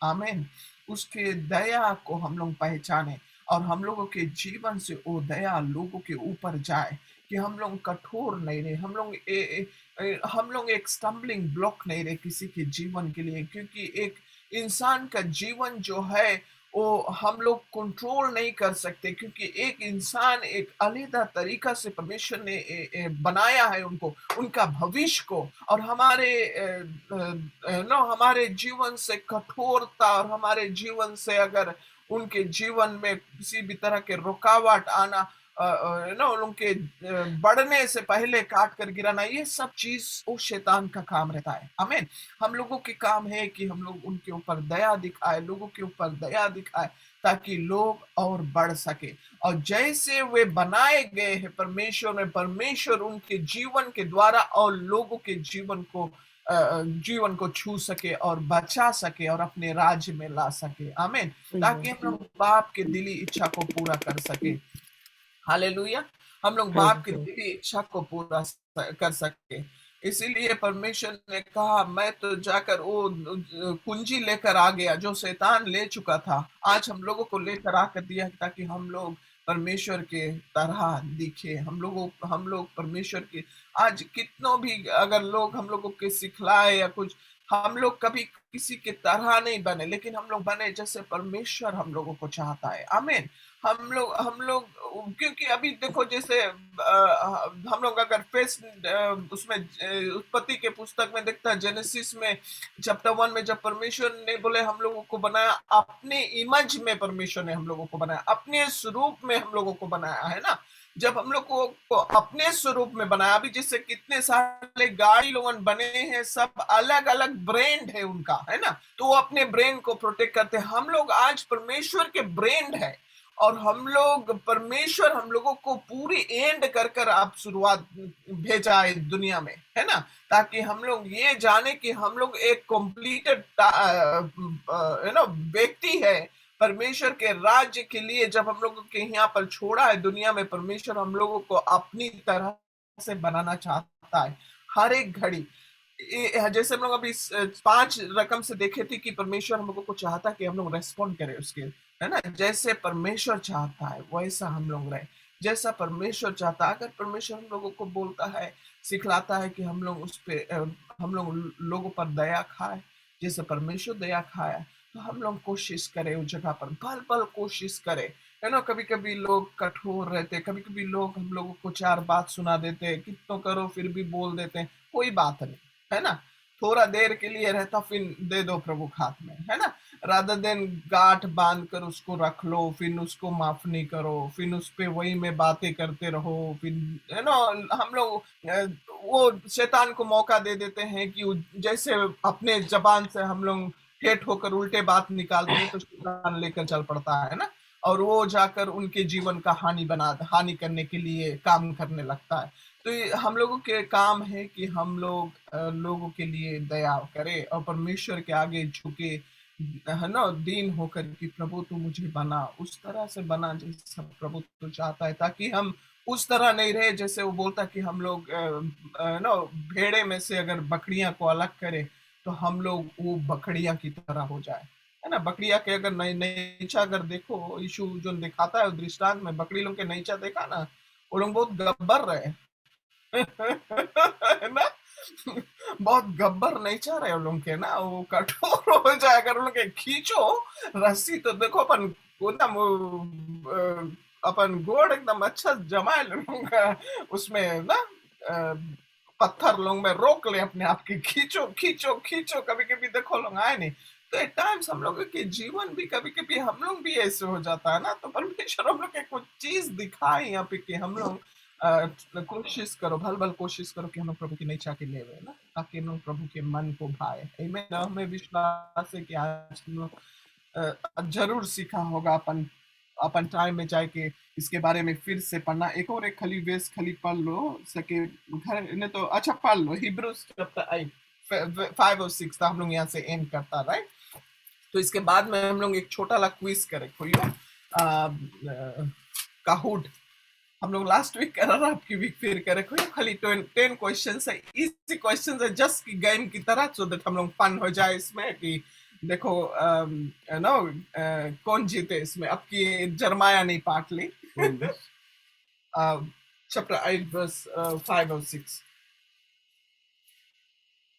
आमीन, उसके दया को हम लोग पहचाने और हम लोगों के जीवन से वो दया लोगों के ऊपर जाए कि हम लोग कठोर नहीं रहे, हम लोग एक स्टम्बलिंग ब्लॉक नहीं रहे किसी के जीवन के लिए, क्योंकि एक इंसान का जीवन जो है वो हम लोग कंट्रोल नहीं कर सकते, क्योंकि एक इंसान एक अलग तरीका से परमेश्वर ने बनाया है उनको, उनका भविष्य को, और हमारे जीवन से कठोरता और हमारे जीवन से अगर उनके जीवन में किसी भी तरह के रुकावट आना, उनके बढ़ने से पहले काट कर गिराना, ये सब चीज वो शैतान का काम रहता है। आमीन। हम लोगों के काम है कि हम लोग उनके ऊपर दया दिखाए, लोगों के ऊपर दया दिखाए, ताकि लोग और बढ़ सके। और जैसे वे बनाए गए हैं परमेश्वर उनके जीवन के द्वारा और लोगों के जीवन को छू सके और बचा सके और अपने राज्य में ला सके। आमीन। ताकि हम लोग बाप के दिली इच्छा को पूरा कर सके। हालेलुया। हम लोग बाप की दिली इच्छा को पूरा कर सके। इसीलिए परमेश्वर ने कहा, मैं तो जाकर वो कुंजी लेकर आ गया जो शैतान ले चुका था, आज हम लोगों को लेकर आकर दिया, ताकि हम लोग परमेश्वर के तरह दिखे। हम लोग परमेश्वर के, आज कितनों भी अगर लोग हम लोगों के सिखलाए या कुछ, हम लोग कभी किसी के तरह नहीं बने, लेकिन हम लोग बने जैसे परमेश्वर हम लोगों को चाहता है। आमीन। हम लोग क्योंकि अभी देखो, जैसे हम लोग अगर उसमें उत्पत्ति के पुस्तक में देखता है, जेनेसिस में चैप्टर 1 में, जब परमेश्वर ने बोले हम लोगों को बनाया अपने इमेज में, परमेश्वर ने हम लोगों को बनाया अपने स्वरूप में, हम लोगों को बनाया, है ना। जब हम लोग को अपने स्वरूप में बनाया, अभी जैसे कितने सारे गाड़ी लोगन बने हैं, सब अलग अलग ब्रांड है उनका, है ना, तो वो अपने ब्रांड को प्रोटेक्ट करते हैं। हम लोग आज परमेश्वर के ब्रांड है, और परमेश्वर हम लोगों को पूरी एंड कर आप शुरुआत भेजा है दुनिया में, है ना, ताकि हम लोग ये जाने कि हम लोग एक कंप्लीटेड व्यक्ति है परमेश्वर के राज्य के लिए। जब हम लोगों के यहाँ पर छोड़ा है दुनिया में, परमेश्वर हम लोगों को अपनी तरह से बनाना चाहता है हर एक घड़ी। जैसे हम लोग अभी 5 रकम से देखे थे कि परमेश्वर हम लोगों को चाहता कि हम लोग रेस्पॉन्ड करें उसके, है ना, जैसे परमेश्वर चाहता है वैसा हम लोग रहे, जैसा परमेश्वर चाहता है। अगर परमेश्वर हम लोगों को बोलता है, सिखलाता है कि हम लोग हम लोग लोगों पर दया खाए जैसे परमेश्वर दया खाया, तो हम लोग कोशिश करें उस जगह पर पल कोशिश करें, है ना। कभी कभी लोग कठोर रहते, कभी कभी लोग हम लोगों को 4 बात सुना देते हैं, कितनों करो फिर भी बोल देते हैं, कोई बात नहीं, है ना, थोड़ा देर के लिए रहता, फिर दे दो प्रभु के हाथ में, है ना। रादर देन गांठ बांध कर उसको रख लो, फिर उसको माफ नहीं करो, फिर उस पे वही में बातें करते रहो, फिर, है ना, हम लोग वो शैतान को मौका दे देते हैं कि जैसे अपने जबान से हम लोग हेट होकर उल्टे बात निकालते हैं, तो शैतान लेकर चल पड़ता है ना, और वो जाकर उनके जीवन का हानि करने के लिए काम करने लगता है। तो ये हम लोगों के काम है कि हम लोग लोगों के लिए दया करें और परमेश्वर के आगे झुके, है ना, दीन होकर कि प्रभु तू मुझे बना, उस तरह से बना जैसा प्रभु तो चाहता है, ताकि हम उस तरह नहीं रहे जैसे वो बोलता कि हम लोग ना भेड़े में से अगर बकरियां को अलग करें, तो हम लोग वो बकरियां की तरह हो जाए, है ना। बकरियां के अगर नैचा अगर देखो, यीशु जो दिखाता है दृष्टांत में, बकरी लोग के नैचा देखा ना, वो लोग बहुत गब्बर रहे है ना, बहुत गब्बर नहीं चाह रहे उन लोग के ना, वो कठोर हो जाए अगर उन लोग के खींचो रस्सी, तो देखो एकदम अपन गोड़ एकदम अच्छा जमाए लोगों का उसमें ना, पत्थर लोग में रोक ले अपने आप के, खींचो खींचो खींचो, कभी कभी देखो लोग आए नहीं। तो एट टाइम्स हम लोगों के जीवन भी कभी कभी हम लोग भी ऐसे हो जाता है ना, तो परमेश्वर हम लोग के कुछ चीज दिखाए यहाँ पे कि हम लोग कोशिश करो, भल कोशिश करो कि हम लोग प्रभु की इच्छा के लिए ना, ताकि हम लोग प्रभु के मन को भाए। हमें विश्वास है कि आज हम लोग जरूर सीखा होगा, अपन टाइम में जाके इसके बारे में फिर से पढ़ना, एक खाली पढ़ लो सके घर ने, तो अच्छा पढ़ लो हिब्रूज चैप्टर 8 5 और 6 था, हम लोग यहाँ से एंड करता, राइट। तो इसके बाद में हम लोग एक छोटा ला क्विज करे खोइयो काहुट हम लोग लास्ट वीक करा रहा, आपकी वीक फिर करे खोइयो। खाली 10 क्वेश्चन है, इजी क्वेश्चन है, जस्ट की गेम की तरह, सो दैट हम लोग फन हो जाए इसमें कि देखो नो कौन जीते इसमें। आपकी जरमाया नहीं पार्ट ली। चैप्टर 8 वर्स 5 और 6।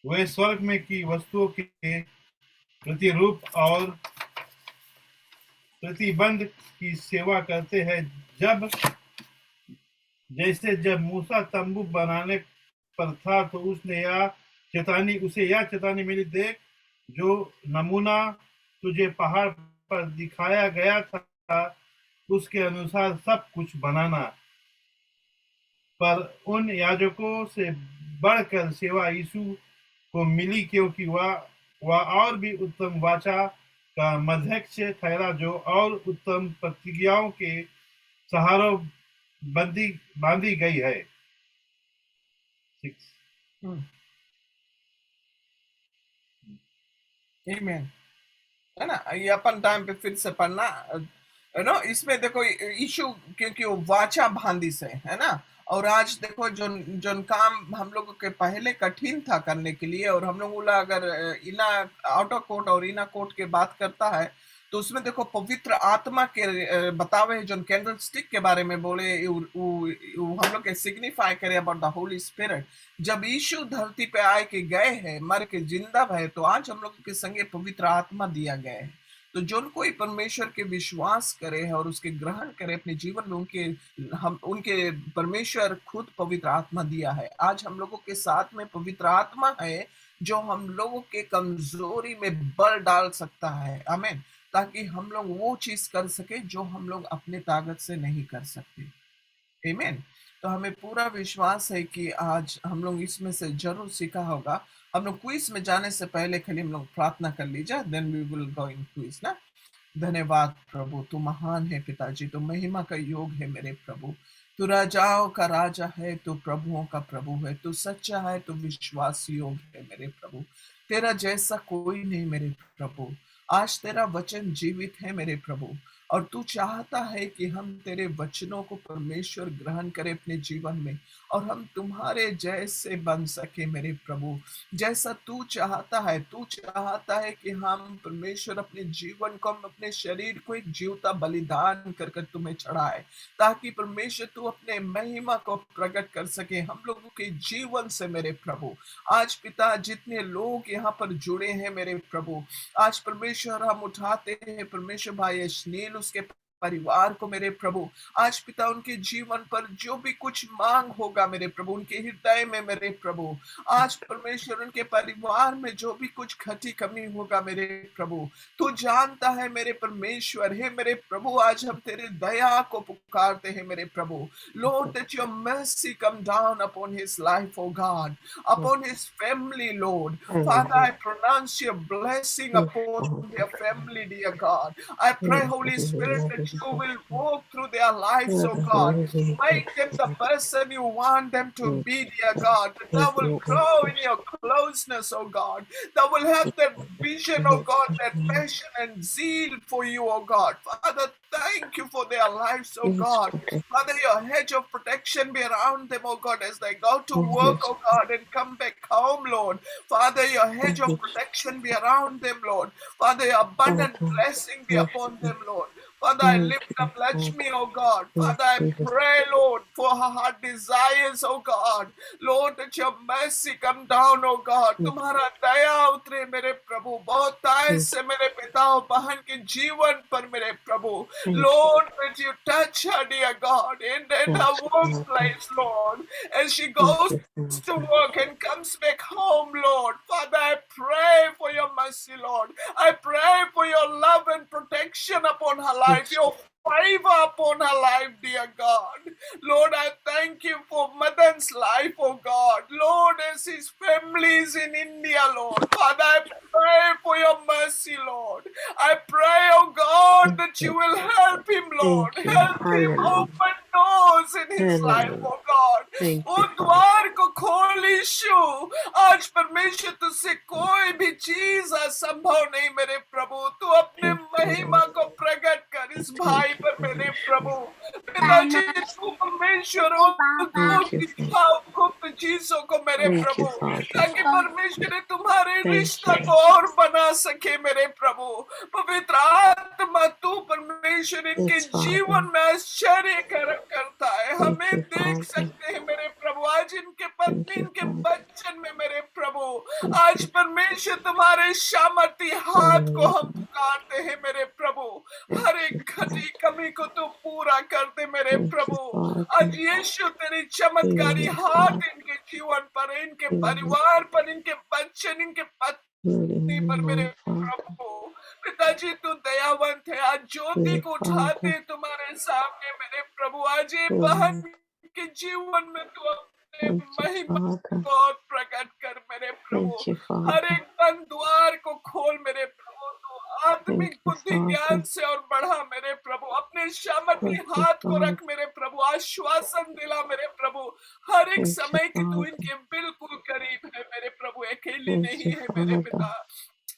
वे स्वर्ग में की वस्तुओं के प्रतिरूप और प्रतिबंध की सेवा करते हैं, जब मूसा तंबू बनाने पर था तो उसे यह चेतावनी मिली, देख जो नमूना तुझे पहाड़ पर दिखाया गया था उसके अनुसार सब कुछ बनाना। पर उन याजकों से बढ़कर सेवा यीशु को मिली, क्योंकि वह और भी उत्तम वाचा का मध्यक्ष ठहरा, जो और उत्तम प्रतिज्ञाओं के सहारों बांधी गई है। 6 आमीन, है ना। ये अपन टाइम पे फिर से पढ़ना, है ना। इसमें देखो इशू, क्योंकि वो वाचा भांदी से है ना। और आज देखो जो काम हम लोगों के पहले कठिन था करने के लिए, और हम लोग अगर इना आउटर कोर्ट और इना कोर्ट के बात करता है, तो उसमें देखो पवित्र आत्मा के बतावे जो कैंडल स्टिक के बारे में बोले, हम लोग के सिग्निफाई करे अबाउट द होली स्पिरिट। जब यीशु धरती पे आए के गए हैं, मर के जिंदा है, तो आज हम लोग के संगे पवित्र आत्मा दिया गया है। तो जो कोई परमेश्वर के विश्वास करे है और उसके ग्रहण करे अपने जीवन में, उनके परमेश्वर खुद पवित्र आत्मा दिया है। आज हम लोगों के साथ में पवित्र आत्मा है जो हम लोगों के कमजोरी में बल डाल सकता है, आमीन, ताकि हम लोग वो चीज कर सके जो हम लोग अपने ताकत से नहीं कर सकते, आमीन। तो हमें पूरा विश्वास है कि आज हम लोग इसमें से जरूर सीखा होगा। हम लोग क्विज में जाने से पहले खाली हम लोग प्रार्थना कर लीजिए, then we will go in quiz ना। धन्यवाद प्रभु, तू महान है पिताजी, तू महिमा का योग है मेरे प्रभु, तू राजाओं का राजा है, तू प्रभुओं का प्रभु है, तू सच्चा है, तू विश्वास योग है मेरे प्रभु, तेरा जैसा कोई नहीं मेरे प्रभु। आज तेरा वचन जीवित है मेरे प्रभु, और तू चाहता है कि हम तेरे वचनों को परमेश्वर ग्रहण करें अपने जीवन में, और हम तुम्हारे जैसे बन सके मेरे प्रभु, जैसा तू चाहता है। तू चाहता है कि हम परमेश्वर अपने जीवन को, हम अपने शरीर को एक जीवता बलिदान कर कर तुम्हें चढ़ाए, ताकि परमेश्वर तू अपने महिमा को प्रकट कर सके हम लोगों के जीवन से मेरे प्रभु। आज पिता, जितने लोग यहाँ पर जुड़े हैं मेरे प्रभु, आज परमेश्वर हम उठाते हैं परमेश्वर भाई अश्नील, उसके परिवार को मेरे प्रभु। आज पिता, उनके जीवन पर जो भी कुछ मांग होगा मेरे प्रभु, उनके हृदय में मेरे प्रभु, आज परमेश्वर उनके परिवार में जो भी कुछ घटी कमी होगा मेरे प्रभु, तू जानता है मेरे परमेश्वर है मेरे प्रभु। आज हम तेरे दया को पुकारते हैं मेरे प्रभु। Lord, that your mercy come down upon his life, oh God, upon his family, Lord. Father, I pronounce your blessing upon their family, dear God. I pray, Holy Spirit, that you will walk through their lives, oh God. Make them the person you want them to be, dear God. That they will grow in your closeness, oh God. They will have that vision, oh God, that passion and zeal for you, oh God. Father, thank you for their lives, oh God. Father, your hedge of protection be around them, oh God, as they go to work, oh God, and come back home, Lord. Father, your hedge of protection be around them, Lord. Father, your abundant blessing be upon them, Lord. Father, I lift up Lakshmi, oh God. Father, I pray, Lord, for her heart desires, oh God. Lord, that your mercy come down, oh God. तुम्हारा दया उतरे मेरे प्रभु, बहुत टाइम से मेरे पिता और बहन के जीवन पर मेरे प्रभु। Lord, that you touch her, dear God, in her workplace, Lord, as she goes to work and comes back home, Lord. Father, I pray for your mercy, Lord. I pray for your love and protection upon her life, your favor upon her life, dear God. Lord, I thank you for Madan's life, oh God. Lord, as his family is in India, Lord. Father, I pray for your mercy, Lord. I pray, oh God, that you will help him, Lord. Help him open doors in his life, oh God. वो द्वार को खोलिए यीशु, आज परमेश्वर तुझसे कोई भी चीज असंभव नहीं मेरे प्रभु। तू अपने महिमा को प्रकट कर इस भाई पर मेरे प्रभु। पिताजी तू परमेश्वर गुप्त चीजों को मेरे प्रभु, ताकि परमेश्वर तुम्हारे रिश्ता को और बना सके मेरे प्रभु। पवित्र आत्मा तू परमेश्वर इनके जीवन में आश्चर्य करता है, हमें देख सकते हैं मेरे प्रभु। आज इनके पत्नी इनके बच्चन में मेरे प्रभु, आज परमेश्वर तुम्हारे सामर्थी हाथ को हम पुकारते हैं मेरे प्रभु। हर एक घटी कमी को तो पूरा कर दे मेरे प्रभु। आज यीशु तेरी चमत्कारी हाथ इनके जीवन पर, इनके परिवार पर, इनके बच्चन, इनके पत्नी पर मेरे प्रभु। पिताजी तू दयावंत है। आज ज्योति को उठाते तुम्हारे सामने मेरे प्रभु। आज ये बहन के जीवन में तू अपने महिमा को और प्रकट कर मेरे प्रभु। हर एक बंद द्वार को खोल मेरे प्रभु। तू आत्मिक बुद्धि ज्ञान से और बढ़ा मेरे प्रभु। अपने सामर्थी हाथ को रख मेरे प्रभु। आश्वासन दिला मेरे प्रभु। हर एक समय की तू इनके बिल्कुल करीब है मेरे प्रभु, अकेली नहीं है मेरे पिता।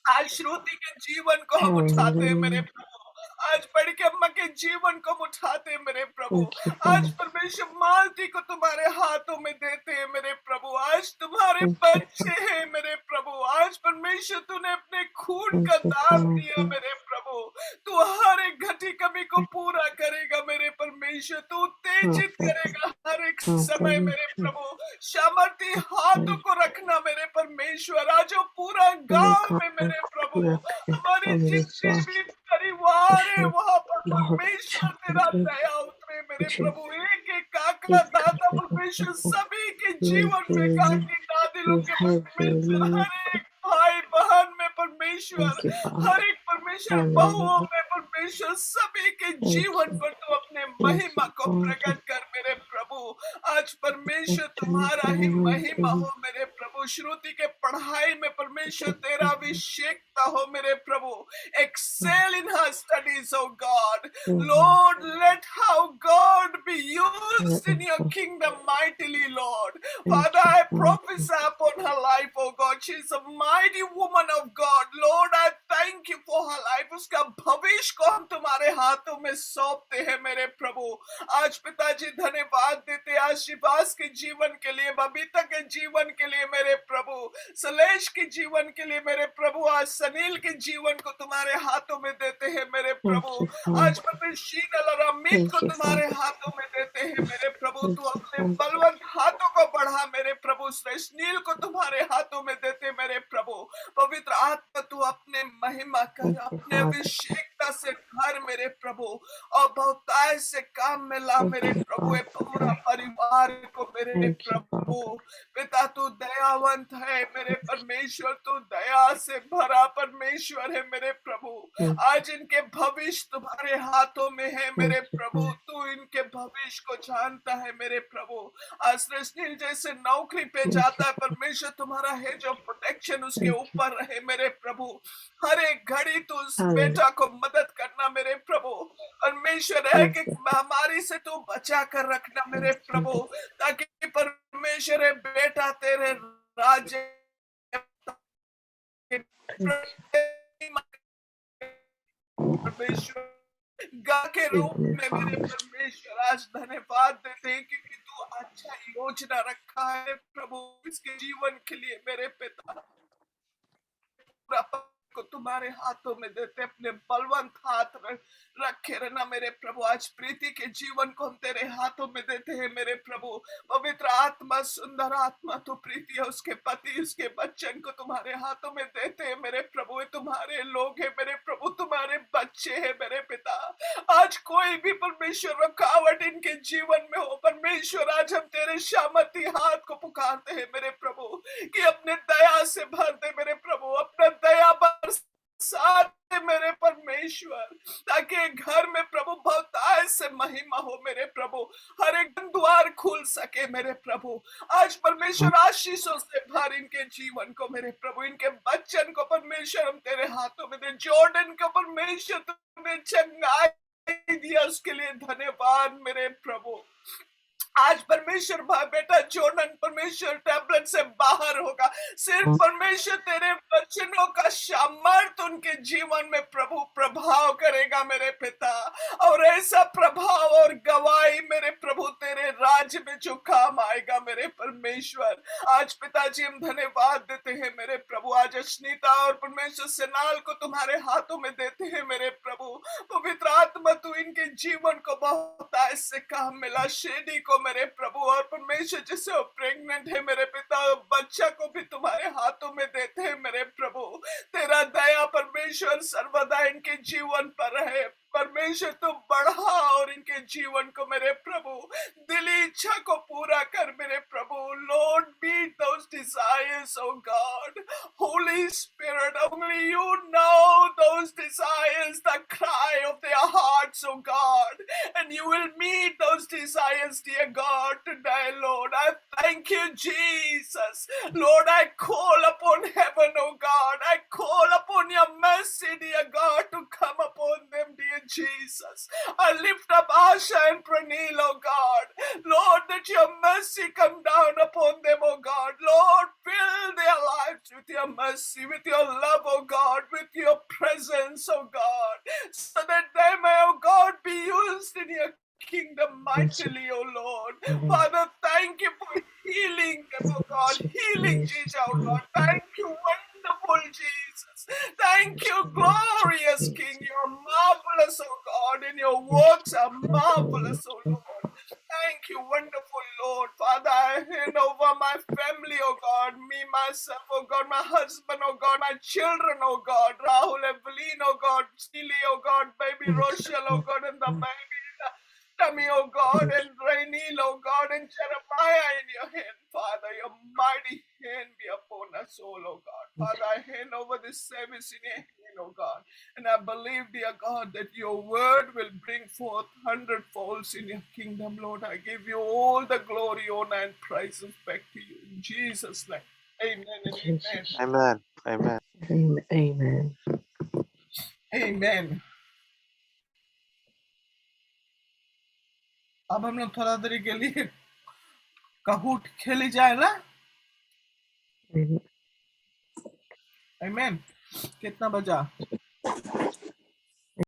आज श्रुति के जीवन को हम उठाते हैं मेरे प्रभु। आज बड़ी के अम्मा के जीवन को हम उठाते हैं मेरे प्रभु। आज परमेश्वर मालती को तुम्हारे हाथों में देते हैं मेरे प्रभु। आज तुम्हारे बच्चे हैं मेरे प्रभु। आज परमेश्वर तूने अपने खून का दान दिया मेरे प्रभु। तू हर एक घटी कमी को पूरा करेगा मेरे परमेश्वर। तू उत्तेजित करेगा हर एक समय मेरे प्रभु। सामर्थी हाथों को रखना मेरे परमेश्वर। आज वो पूरा गांव में मेरे प्रभु, हमारे जितने भी परिवार है वहां पर परमेश्वर तेरा दया उतरे मेरे प्रभु। एक एक काका दादा परमेश्वर सभी के जीवन में, काकी दादी लोग के परमेश्वर, हर एक भाई बहन में परमेश्वर, हर एक परमेश्वर बहुओं में परमेश्वर, सभी के जीवन पर तो अपने महिमा को प्रकट कर मेरे प्रभु। आज परमेश्वर तुम्हारा ही महिमा हो मेरे प्रभु। श्रुति के पढ़ाई में परमेश्वर तेरा अभिषेकता हो मेरे प्रभु। Excel in her studies, oh God. Lord, let how God be used in your kingdom mightily, Lord. Father, I prophesy upon her life, oh God. She is a mighty woman of God. Lord, I thank you for her life. उसका भविष्य को हम तुम्हारे हाथों में सौंपते हैं मेरे प्रभु। आज पिताजी धन्यवाद देते आशीर्वाद के जीवन के लिए, बबीता के जीवन के लिए मेरे प्रभु, सलेश के जीवन के लिए मेरे प्रभु। आज सनील के जीवन को तुम्हारे हाथों में देते हैं मेरे प्रभु। आज शीनल और अमित को तुम्हारे हाथों में देते हैं मेरे प्रभु। तू अपने बलवंत हाथों को बढ़ा मेरे प्रभु। श्रेष्ठ नील को तुम्हारे हाथों में देते मेरे प्रभु। पवित्र आत्मा तू अपने महिमा कर, अपने अभिषेकता से भर मेरे प्रभु, और बहुतायत से काम में ला मेरे प्रभु। पूरा परिवार को मेरे प्रभु। पिता तू दयावंत है मेरे परमेश्वर। तू दया से भरा परमेश्वर है मेरे प्रभु। आज इनके भविष्य तुम्हारे हाथों में है मेरे प्रभु। तू इनके भविष्य को जानता है मेरे प्रभु। आज श्रेष्ठ जैसे नौकरी पे जाता है परमेश्वर, तुम्हारा है जो प्रोटेक्शन उसके ऊपर रहे मेरे प्रभु। हर एक घड़ी तू उस बेटा को मदद करना मेरे प्रभु। परमेश्वर है कि महामारी से तू बचा कर रखना मेरे प्रभु, ताकि परमेश्वर है बेटा तेरे राज्य परमेश्वर गा के रूप में मेरे परमेश्वर आज धन्यवाद देते हैं, क्योंकि तू अच्छा योजना रखा है प्रभु इसके जीवन के लिए मेरे पिता। को तुम्हारे हाथों में देते, अपने बलवंत हाथ रखे रहना मेरे प्रभु। आज प्रीति के जीवन को हम तेरे हाथों में देते हैं मेरे प्रभु। पवित्र आत्मा, सुंदर आत्मा तो प्रीति है, उसके पति उसके बच्चन को तुम्हारे हाथों में देते हैं मेरे प्रभु। तुम्हारे लोग हैं मेरे प्रभु, तुम्हारे बच्चे हैं मेरे पिता। आज कोई भी परमेश्वर रुकावट इनके जीवन में हो परमेश्वर, आज हम तेरे शामती हाथ को पुकारते हैं मेरे प्रभु कि अपने दया से भर दे मेरे प्रभु, अपना दया साथ मेरे परमेश्वर, ताकि घर में प्रभु बहुतायत से महिमा हो मेरे प्रभु। हर एक द्वार खुल सके मेरे प्रभु। आज परमेश्वर आशीषों से भर इनके जीवन को मेरे प्रभु। इनके बच्चन को परमेश्वर हम तेरे हाथों में दे। जॉर्डन को परमेश्वर तुमने चंगाई दिया, उसके लिए धन्यवाद मेरे प्रभु। आज परमेश्वर बेटा जोनन परमेश्वर टैबलेट से बाहर होगा। सिर्फ परमेश्वर तेरे वचनों का सामर्थ्य उनके जीवन में प्रभु प्रभाव करेगा मेरे पिता, और ऐसा प्रभाव और गवाही मेरे प्रभु तेरे राज्य में जो काम आएगा मेरे परमेश्वर। आज पिताजी हम धन्यवाद देते हैं मेरे प्रभु, आज अश्नीता और परमेश्वर सेनाल को तुम्हारे हाथों में देते हैं मेरे प्रभु। पवित्र आत्मा तू इनके जीवन को बहुत ऐसे काम मिला, शेडी को मेरे प्रभु, और परमेश्वर जिससे वो प्रेग्नेंट है मेरे पिता, बच्चा को भी तुम्हारे हाथों में देते हैं मेरे प्रभु। तेरा दया परमेश्वर सर्वदा इनके जीवन पर रहे परमेश्वर, तू बढ़ा और इनके जीवन को मेरे प्रभु दिली इच्छा को पूरा कर मेरे प्रभु। Lord meet those desires O God, Holy Spirit only you know those desires, the cry of their hearts oh God, and you will meet those desires dear God today Lord. I thank you Jesus. Lord, I call upon heaven oh God, I call upon your mercy dear God to come upon them dear Jesus. I lift up Asha and Pranil oh God, Lord, that your mercy come down upon them oh God. Lord, fill their lives with your mercy, with your love oh God, with your presence oh God, so that they may oh God be used in your kingdom mightily oh Lord. Father, thank you for healing them oh God, healing Jesus oh God. Thank you wonderful Jesus, thank you glorious King. You are marvelous oh God, and your works are marvelous oh Lord. Thank you, wonderful Lord. Father, I hand over my family, oh God, me, myself, oh God, my husband, oh God, my children, oh God, Rahul, Evelyn, oh God, Steely, oh God, baby Rochelle, oh God, and the baby Tommy, oh God, and Rainil, oh God, and Jeremiah in your hand, Father. Your mighty hand be upon us all, oh God. Father, I hand over this service in your hand, oh God. And I believe, dear God, that your word will bring forth 100-folds in your kingdom, Lord. I give you all the glory, honor, and praises back to you. In Jesus' name. Amen and amen. Amen. Amen. Amen. Amen. अब हम लोग थोड़ा देर के लिए कहूट खेली जाए ना। Amen. Amen. कितना बजा?